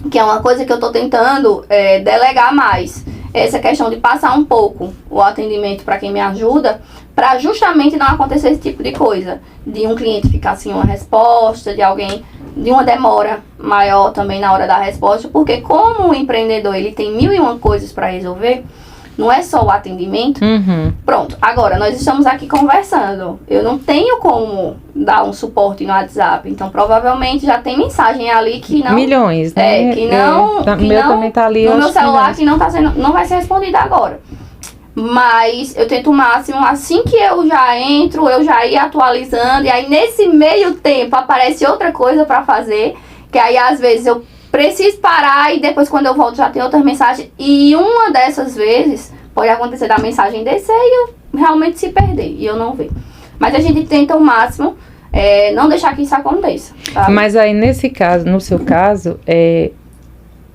Speaker 2: Que é uma coisa que eu tô tentando delegar mais. Essa questão de passar um pouco o atendimento para quem me ajuda, para justamente não acontecer esse tipo de coisa. De um cliente ficar sem uma resposta, de uma demora maior também na hora da resposta. Porque como o empreendedor ele tem 1001 coisas para resolver, não é só o atendimento.
Speaker 1: Uhum.
Speaker 2: Pronto, agora nós estamos aqui conversando. Eu não tenho como dar um suporte no WhatsApp. Então, provavelmente já tem mensagem ali que não...
Speaker 1: Milhões, né?
Speaker 2: Que não...
Speaker 1: O meu também tá ali.
Speaker 2: No meu celular que não vai ser respondida agora. Mas eu tento o máximo, assim que eu já entro, eu já ir atualizando. E aí, nesse meio tempo, aparece outra coisa pra fazer. Que aí, às vezes, eu preciso parar e depois, quando eu volto, já tem outras mensagens. E uma dessas vezes, pode acontecer da mensagem descer e eu realmente se perder. E eu não ver. Mas a gente tenta o máximo não deixar que isso aconteça. Sabe?
Speaker 1: Mas aí, nesse caso, no seu caso,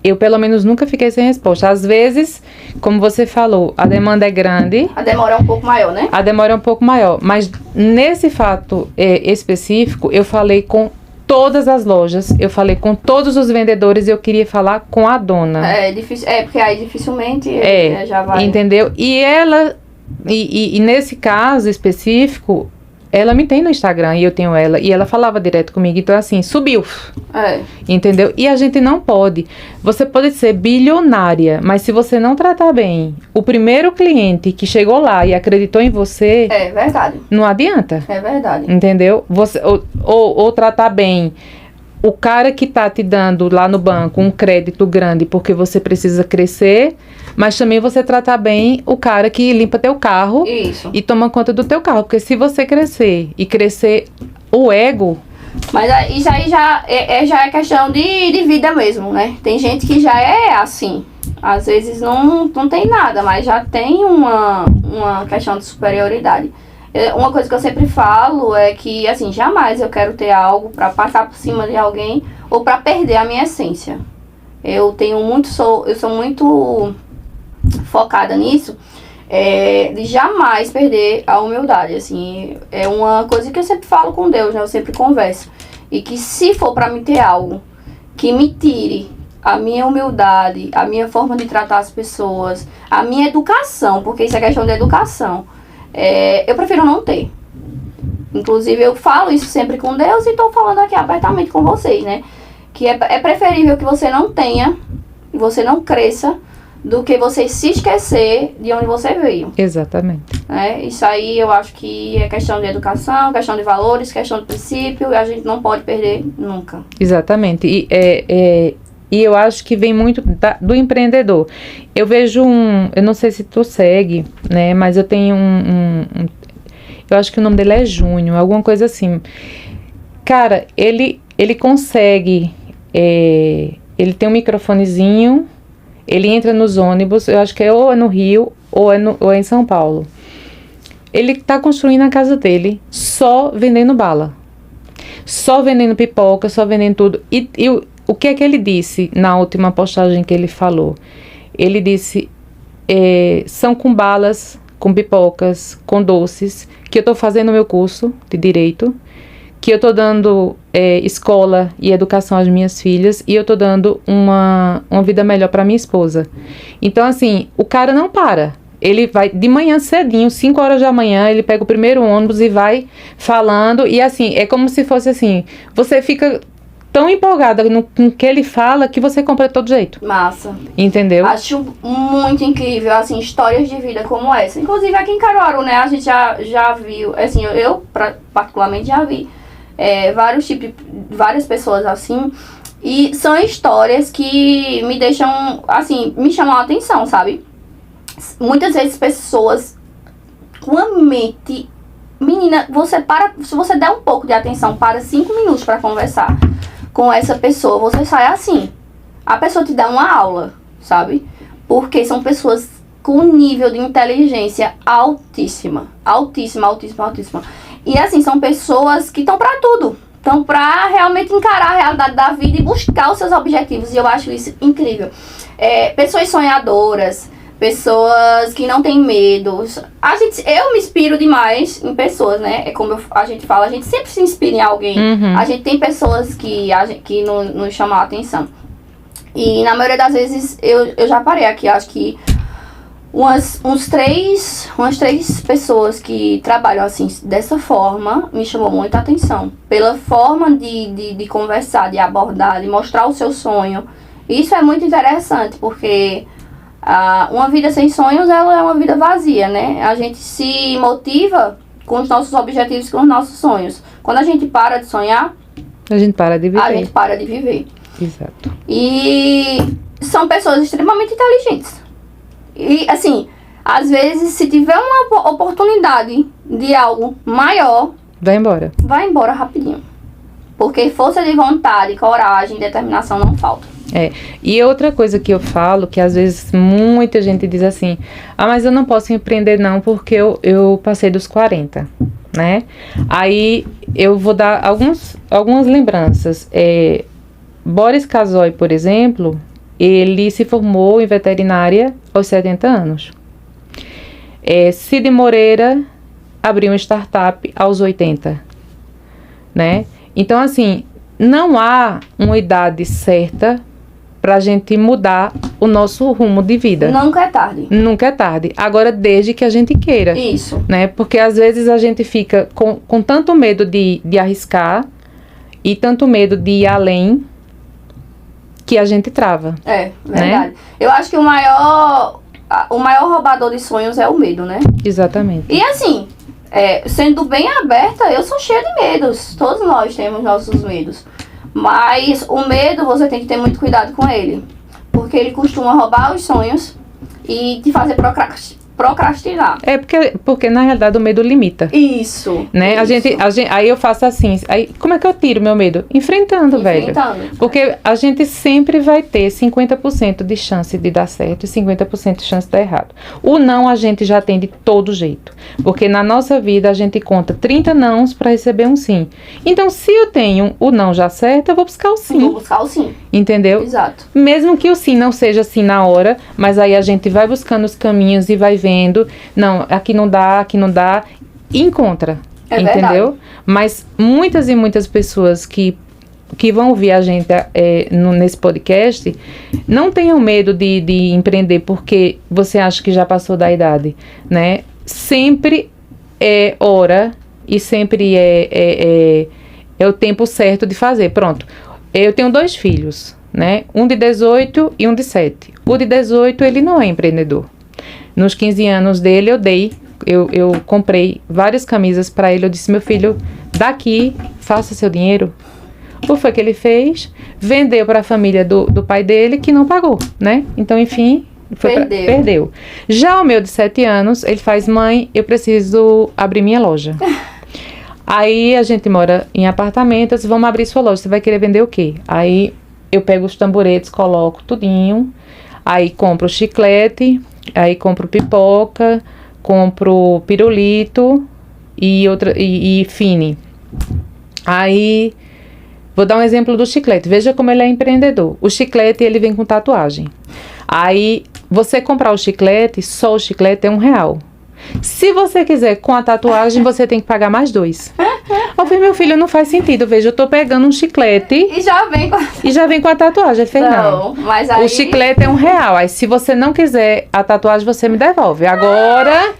Speaker 1: eu pelo menos nunca fiquei sem resposta. Às vezes, como você falou, a demanda é grande.
Speaker 2: A demora é um pouco maior, né?
Speaker 1: A demora é um pouco maior. Mas nesse fato específico, eu falei com todas as lojas, eu falei com todos os vendedores e eu queria falar com a dona.
Speaker 2: É difícil, porque aí dificilmente já vai.
Speaker 1: Entendeu? E ela E nesse caso específico, ela me tem no Instagram e eu tenho ela. E ela falava direto comigo. Então, assim, subiu. Entendeu? E a gente não pode. Você pode ser bilionária, mas se você não tratar bem o primeiro cliente que chegou lá e acreditou em você...
Speaker 2: É verdade.
Speaker 1: Não adianta.
Speaker 2: É verdade.
Speaker 1: Entendeu? Você, ou tratar bem o cara que tá te dando lá no banco um crédito grande porque você precisa crescer, mas também você tratar bem o cara que limpa teu carro.
Speaker 2: Isso.
Speaker 1: E toma conta do teu carro. Porque se você crescer e crescer o ego...
Speaker 2: Mas isso aí já é questão de vida mesmo, né? Tem gente que já é assim. Às vezes não tem nada, mas já tem uma questão de superioridade. Uma coisa que eu sempre falo é que, assim, jamais eu quero ter algo pra passar por cima de alguém ou pra perder a minha essência. Eu sou muito focada nisso, de jamais perder a humildade, assim. É uma coisa que eu sempre falo com Deus, né? Eu sempre converso. E que se for pra me ter algo que me tire a minha humildade, a minha forma de tratar as pessoas, a minha educação, porque isso é questão de educação, eu prefiro não ter. Inclusive eu falo isso sempre com Deus e estou falando aqui abertamente com vocês, né? Que é preferível que você não tenha, que você não cresça, do que você se esquecer de onde você veio.
Speaker 1: Exatamente.
Speaker 2: Isso aí eu acho que é questão de educação, questão de valores, questão de princípio, e a gente não pode perder nunca.
Speaker 1: Exatamente. E eu acho que vem muito do empreendedor. Eu vejo eu não sei se tu segue, né, mas eu tenho eu acho que o nome dele é Júnior, alguma coisa assim. Cara, ele consegue, ele tem um microfonezinho, ele entra nos ônibus, eu acho que ou é no Rio ou é em São Paulo. Ele tá construindo a casa dele só vendendo bala. Só vendendo pipoca, só vendendo tudo. E o que é que ele disse na última postagem que ele falou? Ele disse, são com balas, com pipocas, com doces, que eu tô fazendo meu curso de Direito, que eu tô dando escola e educação às minhas filhas, e eu tô dando uma vida melhor para minha esposa. Então, assim, o cara não para. Ele vai de manhã cedinho, 5 horas da manhã, ele pega o primeiro ônibus e vai falando, e assim, é como se fosse assim, você fica tão empolgada com o que ele fala que você compra de todo jeito.
Speaker 2: Massa.
Speaker 1: Entendeu?
Speaker 2: Acho muito incrível, assim, histórias de vida como essa. Inclusive aqui em Caruaru, né, a gente já viu, assim, eu particularmente já vi várias pessoas assim, e são histórias que me deixam, assim, me chamam a atenção, sabe? Muitas vezes pessoas com a mente... Menina, se você der um pouco de atenção, para 5 minutos para conversar com essa pessoa, você sai assim. A pessoa te dá uma aula, sabe? Porque são pessoas com nível de inteligência altíssima. Altíssima, altíssima, altíssima. E assim, são pessoas que estão pra tudo. Estão pra realmente encarar a realidade da vida e buscar os seus objetivos. E eu acho isso incrível. Pessoas sonhadoras, pessoas que não têm medo. Eu me inspiro demais em pessoas, né? É como a gente fala, a gente sempre se inspira em alguém.
Speaker 1: Uhum.
Speaker 2: A gente tem pessoas que nos chamam a atenção. E na maioria das vezes eu já parei aqui, acho que umas três pessoas que trabalham assim dessa forma me chamou muita atenção. Pela forma de conversar, de abordar, de mostrar o seu sonho. Isso é muito interessante, porque uma vida sem sonhos, ela é uma vida vazia, né? A gente se motiva com os nossos objetivos, com os nossos sonhos. Quando a gente para de sonhar,
Speaker 1: a gente para de viver.
Speaker 2: A gente para de viver.
Speaker 1: Exato.
Speaker 2: E são pessoas extremamente inteligentes. E, assim, às vezes, se tiver uma oportunidade de algo maior,
Speaker 1: vai embora.
Speaker 2: Vai embora rapidinho. Porque força de vontade, coragem, determinação não falta.
Speaker 1: E outra coisa que eu falo, que às vezes muita gente diz assim, mas eu não posso empreender não, porque eu passei dos 40, né? Aí eu vou dar algumas lembranças. Boris Casoy, por exemplo, ele se formou em veterinária aos 70 anos. Cid Moreira abriu uma startup aos 80, né? Então, assim, não há uma idade certa pra gente mudar o nosso rumo de vida.
Speaker 2: Nunca é tarde.
Speaker 1: Nunca é tarde. Agora, desde que a gente queira.
Speaker 2: Isso.
Speaker 1: Né? Porque às vezes a gente fica com tanto medo de arriscar e tanto medo de ir além que a gente trava.
Speaker 2: É, verdade. Né? Eu acho que o maior roubador de sonhos é o medo, né?
Speaker 1: Exatamente.
Speaker 2: E assim, sendo bem aberta, eu sou cheia de medos. Todos nós temos nossos medos. Mas o medo, você tem que ter muito cuidado com ele. Porque ele costuma roubar os sonhos e te fazer procrastinar.
Speaker 1: Porque na realidade o medo limita.
Speaker 2: Isso.
Speaker 1: Né?
Speaker 2: Isso.
Speaker 1: Aí eu faço assim. Aí, como é que eu tiro meu medo? Enfrentando, velho. Porque a gente sempre vai ter 50% de chance de dar certo e 50% de chance de dar errado. O não a gente já tem de todo jeito. Porque na nossa vida a gente conta 30 nãos para receber um sim. Então, se eu tenho o não já certo, eu vou buscar o sim.
Speaker 2: Vou buscar o sim.
Speaker 1: Entendeu?
Speaker 2: Exato.
Speaker 1: Mesmo que o sim não seja assim na hora, mas aí a gente vai buscando os caminhos e vai vendo, não, aqui não dá, e encontra, entendeu? Verdade. Mas muitas e muitas pessoas que vão ouvir a gente nesse podcast, não tenham medo de empreender porque você acha que já passou da idade, né? Sempre é hora e sempre é o tempo certo de fazer. Pronto, eu tenho 2 filhos, né? Um de 18 e um de 7. O de 18, ele não é empreendedor. Nos 15 anos dele, eu comprei várias camisas para ele. Eu disse, meu filho, daqui, faça seu dinheiro. O que foi que ele fez? Vendeu para a família do pai dele, que não pagou, né? Então, enfim, perdeu. Já o meu de 7 anos, ele faz, mãe, eu preciso abrir minha loja. Aí a gente mora em apartamento, eu disse, vamos abrir sua loja, você vai querer vender o quê? Aí eu pego os tamboretes, coloco tudinho, aí compro chiclete, aí compro pipoca, compro pirulito e fine. Aí, vou dar um exemplo do chiclete. Veja como ele é empreendedor. O chiclete, ele vem com tatuagem. Aí, você comprar o chiclete, só o chiclete é R$1. Se você quiser com a tatuagem, você tem que pagar mais 2. Eu falei, meu filho, não faz sentido. Veja, eu tô pegando um chiclete
Speaker 2: e já vem com a
Speaker 1: tatuagem. Ele fez, não.
Speaker 2: Mas aí...
Speaker 1: O chiclete é R$1. Aí, se você não quiser a tatuagem, você me devolve. Agora,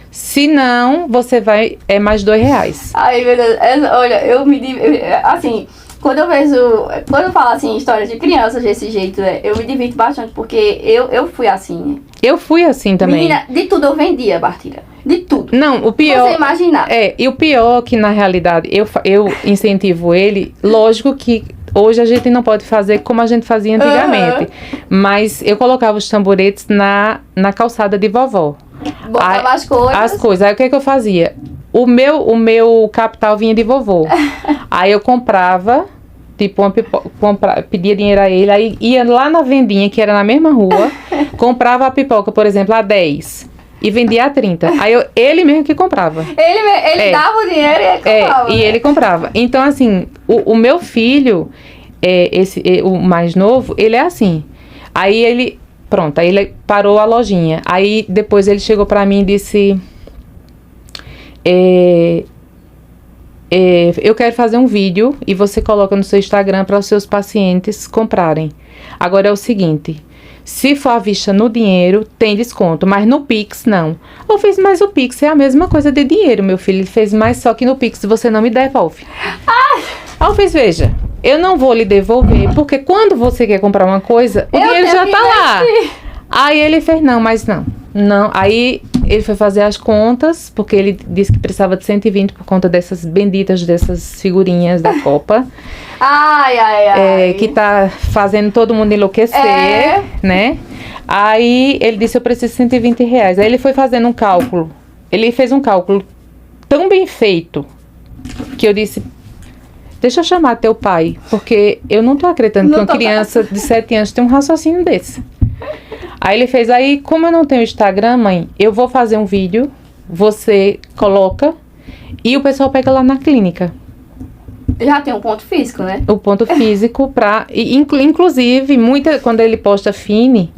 Speaker 1: se não, você vai... É mais R$2.
Speaker 2: Ai, meu Deus. Olha, assim... Quando eu falo assim, história de crianças desse jeito, eu me divirto bastante, porque eu fui assim.
Speaker 1: Eu fui assim também.
Speaker 2: Menina, de tudo eu vendia, Bartira. De tudo.
Speaker 1: Não, o pior...
Speaker 2: Você imaginar.
Speaker 1: E o pior que, na realidade, eu incentivo ele. Lógico que hoje a gente não pode fazer como a gente fazia antigamente. Uhum. Mas eu colocava os tamboretes na calçada de vovó.
Speaker 2: Botava as coisas.
Speaker 1: As coisas. Aí o que eu fazia? O meu capital vinha de vovô. Aí eu comprava... Tipo, pedia dinheiro a ele, aí ia lá na vendinha, que era na mesma rua, comprava a pipoca, por exemplo, a 10 e vendia a 30. Aí ele mesmo que comprava.
Speaker 2: Ele dava o dinheiro e ele comprava.
Speaker 1: E ele comprava. Então, assim, o meu filho, o mais novo, ele é assim. Aí ele parou a lojinha. Aí depois ele chegou pra mim e disse... eu quero fazer um vídeo e você coloca no seu Instagram para os seus pacientes comprarem. Agora é o seguinte, se for à vista no dinheiro, tem desconto, mas no Pix não. Eu fiz, mas o Pix é a mesma coisa de dinheiro, meu filho. Ele fez mais, só que no Pix você não me devolve. Eu fiz, veja, eu não vou lhe devolver, porque quando você quer comprar uma coisa, o dinheiro já tá lá. Aí ele fez, não, mas não. Aí ele foi fazer as contas, porque ele disse que precisava de 120 por conta dessas figurinhas da Copa.
Speaker 2: Ai.
Speaker 1: Que tá fazendo todo mundo enlouquecer, né? Aí ele disse, eu preciso de R$120. Aí ele foi fazendo um cálculo. Ele fez um cálculo tão bem feito, que eu disse, deixa eu chamar teu pai, porque eu não tô acreditando que uma criança de 7 anos tem um raciocínio desse. Aí ele fez, como eu não tenho Instagram, mãe, eu vou fazer um vídeo, você coloca e o pessoal pega lá na clínica.
Speaker 2: Já tem um ponto físico, né?
Speaker 1: O ponto físico inclusive, quando ele posta Fine,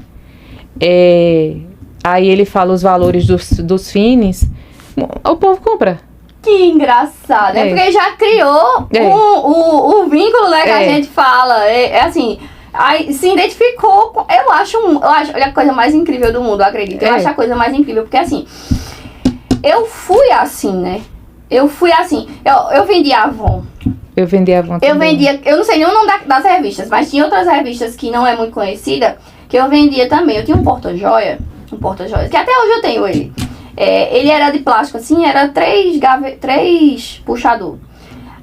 Speaker 1: aí ele fala os valores dos Fines, o povo compra.
Speaker 2: Que engraçado, porque já criou o vínculo, né, que a gente fala, assim... aí se identificou com, eu acho a coisa mais incrível do mundo, eu acredito. Eu acho a coisa mais incrível, porque assim, eu fui assim, né? Eu vendia Avon.
Speaker 1: Eu vendia Avon também.
Speaker 2: Eu não sei nem o nome das revistas, mas tinha outras revistas que não é muito conhecida, que eu vendia também. Eu tinha um porta-joias, que até hoje eu tenho ele. Ele era de plástico assim, era 3 puxador.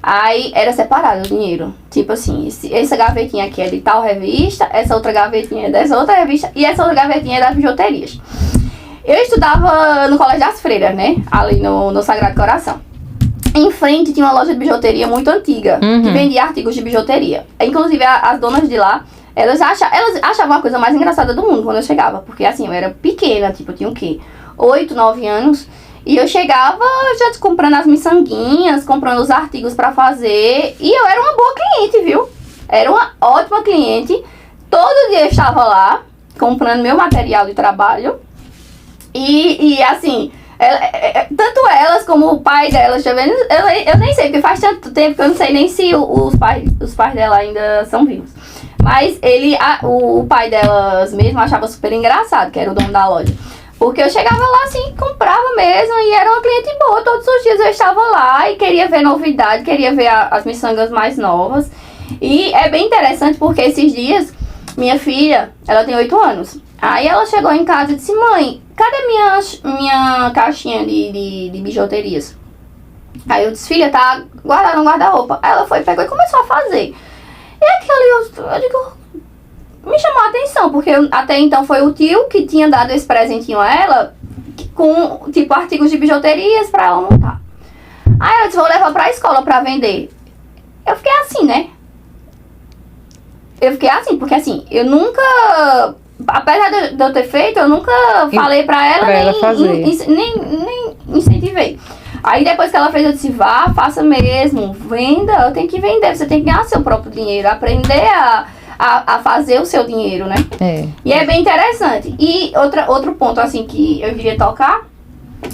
Speaker 2: Aí era separado o dinheiro. Tipo assim, essa gavetinha aqui é de tal revista, essa outra gavetinha é dessa outra revista e essa outra gavetinha é das bijuterias. Eu estudava no Colégio das Freiras, né? Ali no Sagrado Coração. Em frente tinha uma loja de bijuteria muito antiga, que vendia artigos de bijuteria. Inclusive as donas de lá, elas achavam a coisa mais engraçada do mundo quando eu chegava. Porque assim, eu era pequena, tipo, eu tinha o quê? 8, 9 anos. E eu chegava já comprando as miçanguinhas, comprando os artigos pra fazer. E eu era uma boa cliente, viu? Era uma ótima cliente. Todo dia eu estava lá, comprando meu material de trabalho. E assim, tanto elas como o pai delas, eu nem sei, porque faz tanto tempo que eu não sei nem se os pais dela ainda são vivos. Mas o pai delas mesmo achava super engraçado, que era o dono da loja. Porque eu chegava lá assim, comprava mesmo e era uma cliente boa. Todos os dias eu estava lá e queria ver novidade, queria ver as miçangas mais novas. E é bem interessante porque esses dias, minha filha, ela tem 8 anos. Aí ela chegou em casa e disse: mãe, cadê minha caixinha de bijuterias? Aí eu disse: filha, tá guardada no guarda-roupa. Aí ela pegou e começou a fazer. E aquilo ali, eu digo, me chamou a atenção, porque até então foi o tio que tinha dado esse presentinho a ela, com, tipo, artigos de bijuterias pra ela montar. Aí eu disse: vou levar pra escola pra vender. Eu fiquei assim, né? Porque assim, eu nunca, apesar de eu ter feito, eu nunca falei pra ela, nem incentivei. Aí depois que ela fez, eu disse: vá, faça mesmo, venda, eu tenho que vender, você tem que ganhar seu próprio dinheiro, aprender a fazer o seu dinheiro, né? E é bem interessante. E outro ponto, assim, que eu queria tocar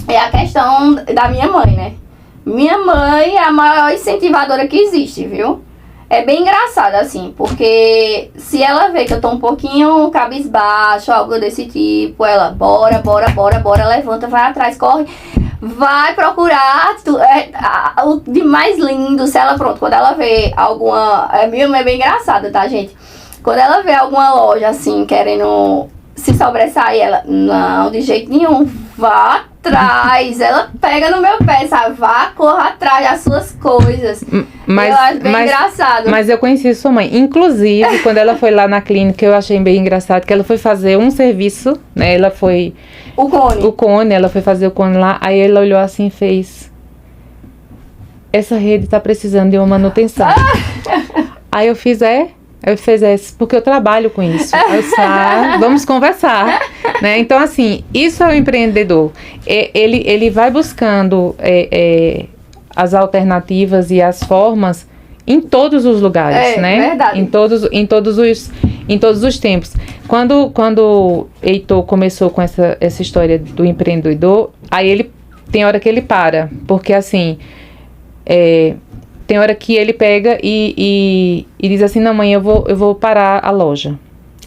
Speaker 2: é a questão da minha mãe, né? Minha mãe é a maior incentivadora que existe, viu? É bem engraçado, assim, porque se ela vê que eu tô um pouquinho cabisbaixo, algo desse tipo, ela, bora, levanta, vai atrás, corre, vai procurar o de mais lindo. Se ela, quando ela vê alguma... Minha mãe é bem engraçada, tá, gente? Quando ela vê alguma loja, assim, querendo se sobressair, ela, não, de jeito nenhum, vá atrás. Ela pega no meu pé, sabe? Vá, corra atrás das suas coisas. Eu acho bem engraçado.
Speaker 1: Mas eu conheci sua mãe. Inclusive, quando ela foi lá na clínica, eu achei bem engraçado que ela foi fazer um serviço, né? Ela foi... O cone, ela foi fazer o cone lá. Aí ela olhou assim e fez: essa rede tá precisando de uma manutenção. Aí eu fiz, porque eu trabalho com isso. Aí eu disse: vamos conversar, né? Então, assim, isso é o empreendedor. Ele vai buscando as alternativas e as formas em todos os lugares, né?
Speaker 2: Verdade.
Speaker 1: Em todos os tempos. Quando Heitor começou com essa história do empreendedor, aí ele tem hora que ele para, porque assim, tem hora que ele pega e diz assim: não, mãe, eu vou parar a loja.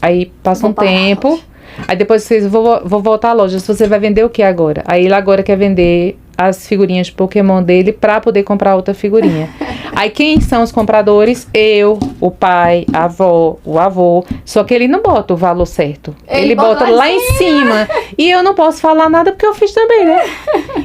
Speaker 1: Aí passa um tempo, aí depois vou voltar à loja. Se você vai vender o que agora? Aí ele agora quer vender as figurinhas Pokémon dele pra poder comprar outra figurinha. Aí quem são os compradores? Eu, o pai, a avó, o avô. Só que ele não bota o valor certo. Ele bota lá em cima. E eu não posso falar nada porque eu fiz também, né?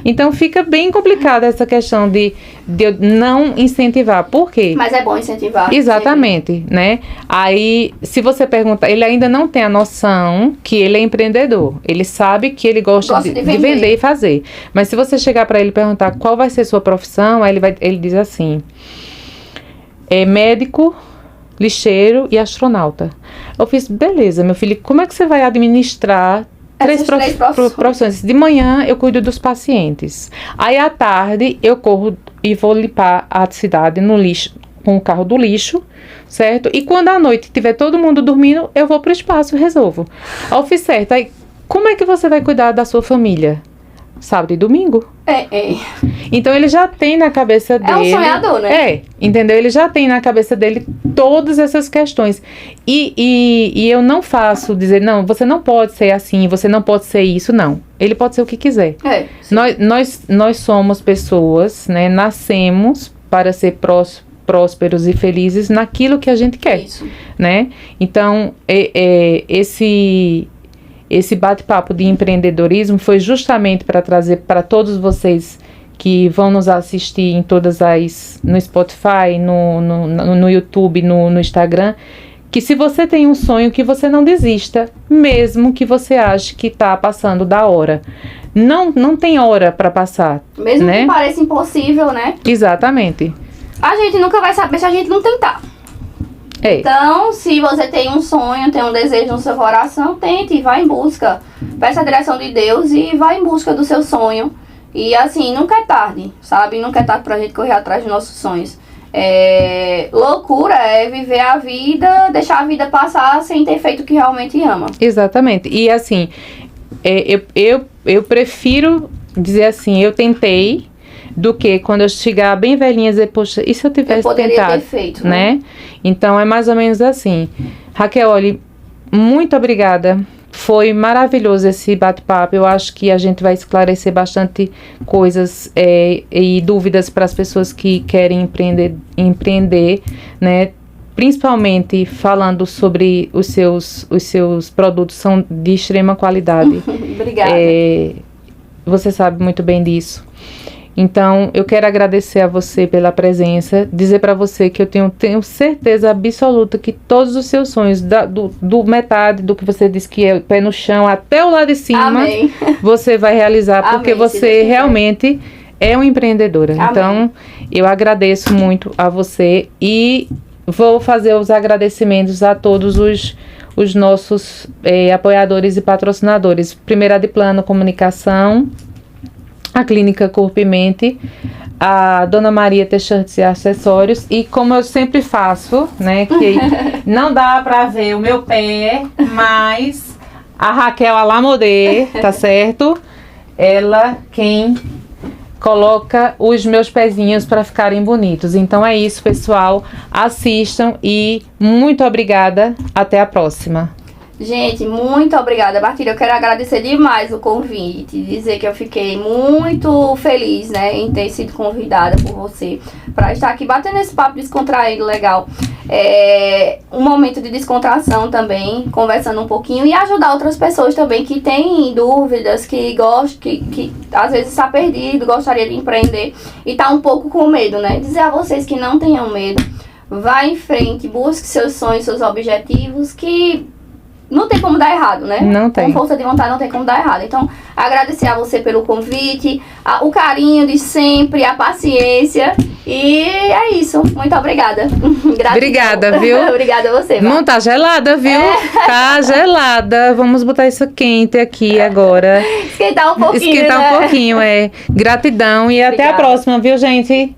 Speaker 1: Então fica bem complicada essa questão de eu não incentivar. Por quê?
Speaker 2: Mas é bom incentivar.
Speaker 1: Exatamente, sempre, né? Aí, se você perguntar, ele ainda não tem a noção que ele é empreendedor. Ele sabe que ele gosta de vender e fazer. Mas se você chegar para ele e perguntar qual vai ser sua profissão, aí ele diz assim: médico, lixeiro e astronauta. Eu fiz: beleza, meu filho, como é que você vai administrar três profissões? De manhã eu cuido dos pacientes. Aí à tarde eu corro e vou limpar a cidade no lixo, com o carro do lixo, certo? E quando à noite tiver todo mundo dormindo, eu vou pro espaço e resolvo. Eu fiz: certo. Aí, como é que você vai cuidar da sua família? sábado e domingo.
Speaker 2: É.
Speaker 1: Então ele já tem na cabeça dele...
Speaker 2: É um sonhador, né?
Speaker 1: Entendeu? Ele já tem na cabeça dele todas essas questões. E eu não faço dizer, não, você não pode ser assim, você não pode ser isso, não. Ele pode ser o que quiser. Nós somos pessoas, né? Nascemos para ser prósperos e felizes naquilo que a gente quer.
Speaker 2: Isso.
Speaker 1: Né? Então, esse bate-papo de empreendedorismo foi justamente para trazer para todos vocês que vão nos assistir em no Spotify, no YouTube, no Instagram, que se você tem um sonho, que você não desista, mesmo que você ache que está passando da hora. Não tem hora para passar.
Speaker 2: Mesmo,
Speaker 1: né?
Speaker 2: Que pareça impossível, né?
Speaker 1: Exatamente.
Speaker 2: A gente nunca vai saber se a gente não tentar. Então, se você tem um sonho, tem um desejo no seu coração, tente, vá em busca. Peça a direção de Deus e vá em busca do seu sonho. E assim, nunca é tarde, sabe? Nunca é tarde pra gente correr atrás dos nossos sonhos. Loucura é viver a vida, deixar a vida passar sem ter feito o que realmente ama.
Speaker 1: Exatamente. E assim, eu prefiro dizer assim, eu tentei, do que quando eu chegar bem velhinha e dizer, poxa, e se eu tivesse tentado?
Speaker 2: Ter feito,
Speaker 1: né? Então é mais ou menos assim. Raquel, olha, muito obrigada. Foi maravilhoso esse bate-papo. Eu acho que a gente vai esclarecer bastante coisas e dúvidas para as pessoas que querem empreender, né? Principalmente falando sobre os seus produtos são de extrema qualidade.
Speaker 2: Obrigada.
Speaker 1: Você sabe muito bem disso. Então, eu quero agradecer a você pela presença, dizer para você que eu tenho certeza absoluta que todos os seus sonhos, do metade do que você disse que é pé no chão até o lado de cima,
Speaker 2: Amém.
Speaker 1: Você vai realizar, porque
Speaker 2: Amém,
Speaker 1: você realmente é uma empreendedora. Amém. Então, eu agradeço muito a você e vou fazer os agradecimentos a todos os nossos apoiadores e patrocinadores. Primeira de Plano Comunicação, a Clínica Corpo e Mente, a Dona Maria T-shirts e acessórios, e como eu sempre faço, né, que não dá pra ver o meu pé, mas a Raquel Alamodê, tá certo? Ela quem coloca os meus pezinhos para ficarem bonitos. Então é isso, pessoal, assistam e muito obrigada, até a próxima.
Speaker 2: Gente, muito obrigada, Bartilha. Eu quero agradecer demais o convite, dizer que eu fiquei muito feliz, né, em ter sido convidada por você para estar aqui batendo esse papo descontraído, legal. Um momento de descontração também, conversando um pouquinho e ajudar outras pessoas também que têm dúvidas, que gostam, que às vezes está perdido, gostaria de empreender e tá um pouco com medo, né? Dizer a vocês que não tenham medo, vá em frente, busque seus sonhos, seus objetivos, que não tem como dar errado, né?
Speaker 1: Não tem.
Speaker 2: Com força de vontade não tem como dar errado. Então, agradecer a você pelo convite, o carinho de sempre, a paciência. E é isso. Muito obrigada.
Speaker 1: Obrigada, viu?
Speaker 2: Obrigada a você.
Speaker 1: Não, tá gelada, viu? Tá gelada. Vamos botar isso quente aqui agora.
Speaker 2: Esquentar um pouquinho,
Speaker 1: Esquentar um pouquinho, Gratidão e
Speaker 2: Obrigada.
Speaker 1: Até a próxima, viu, gente?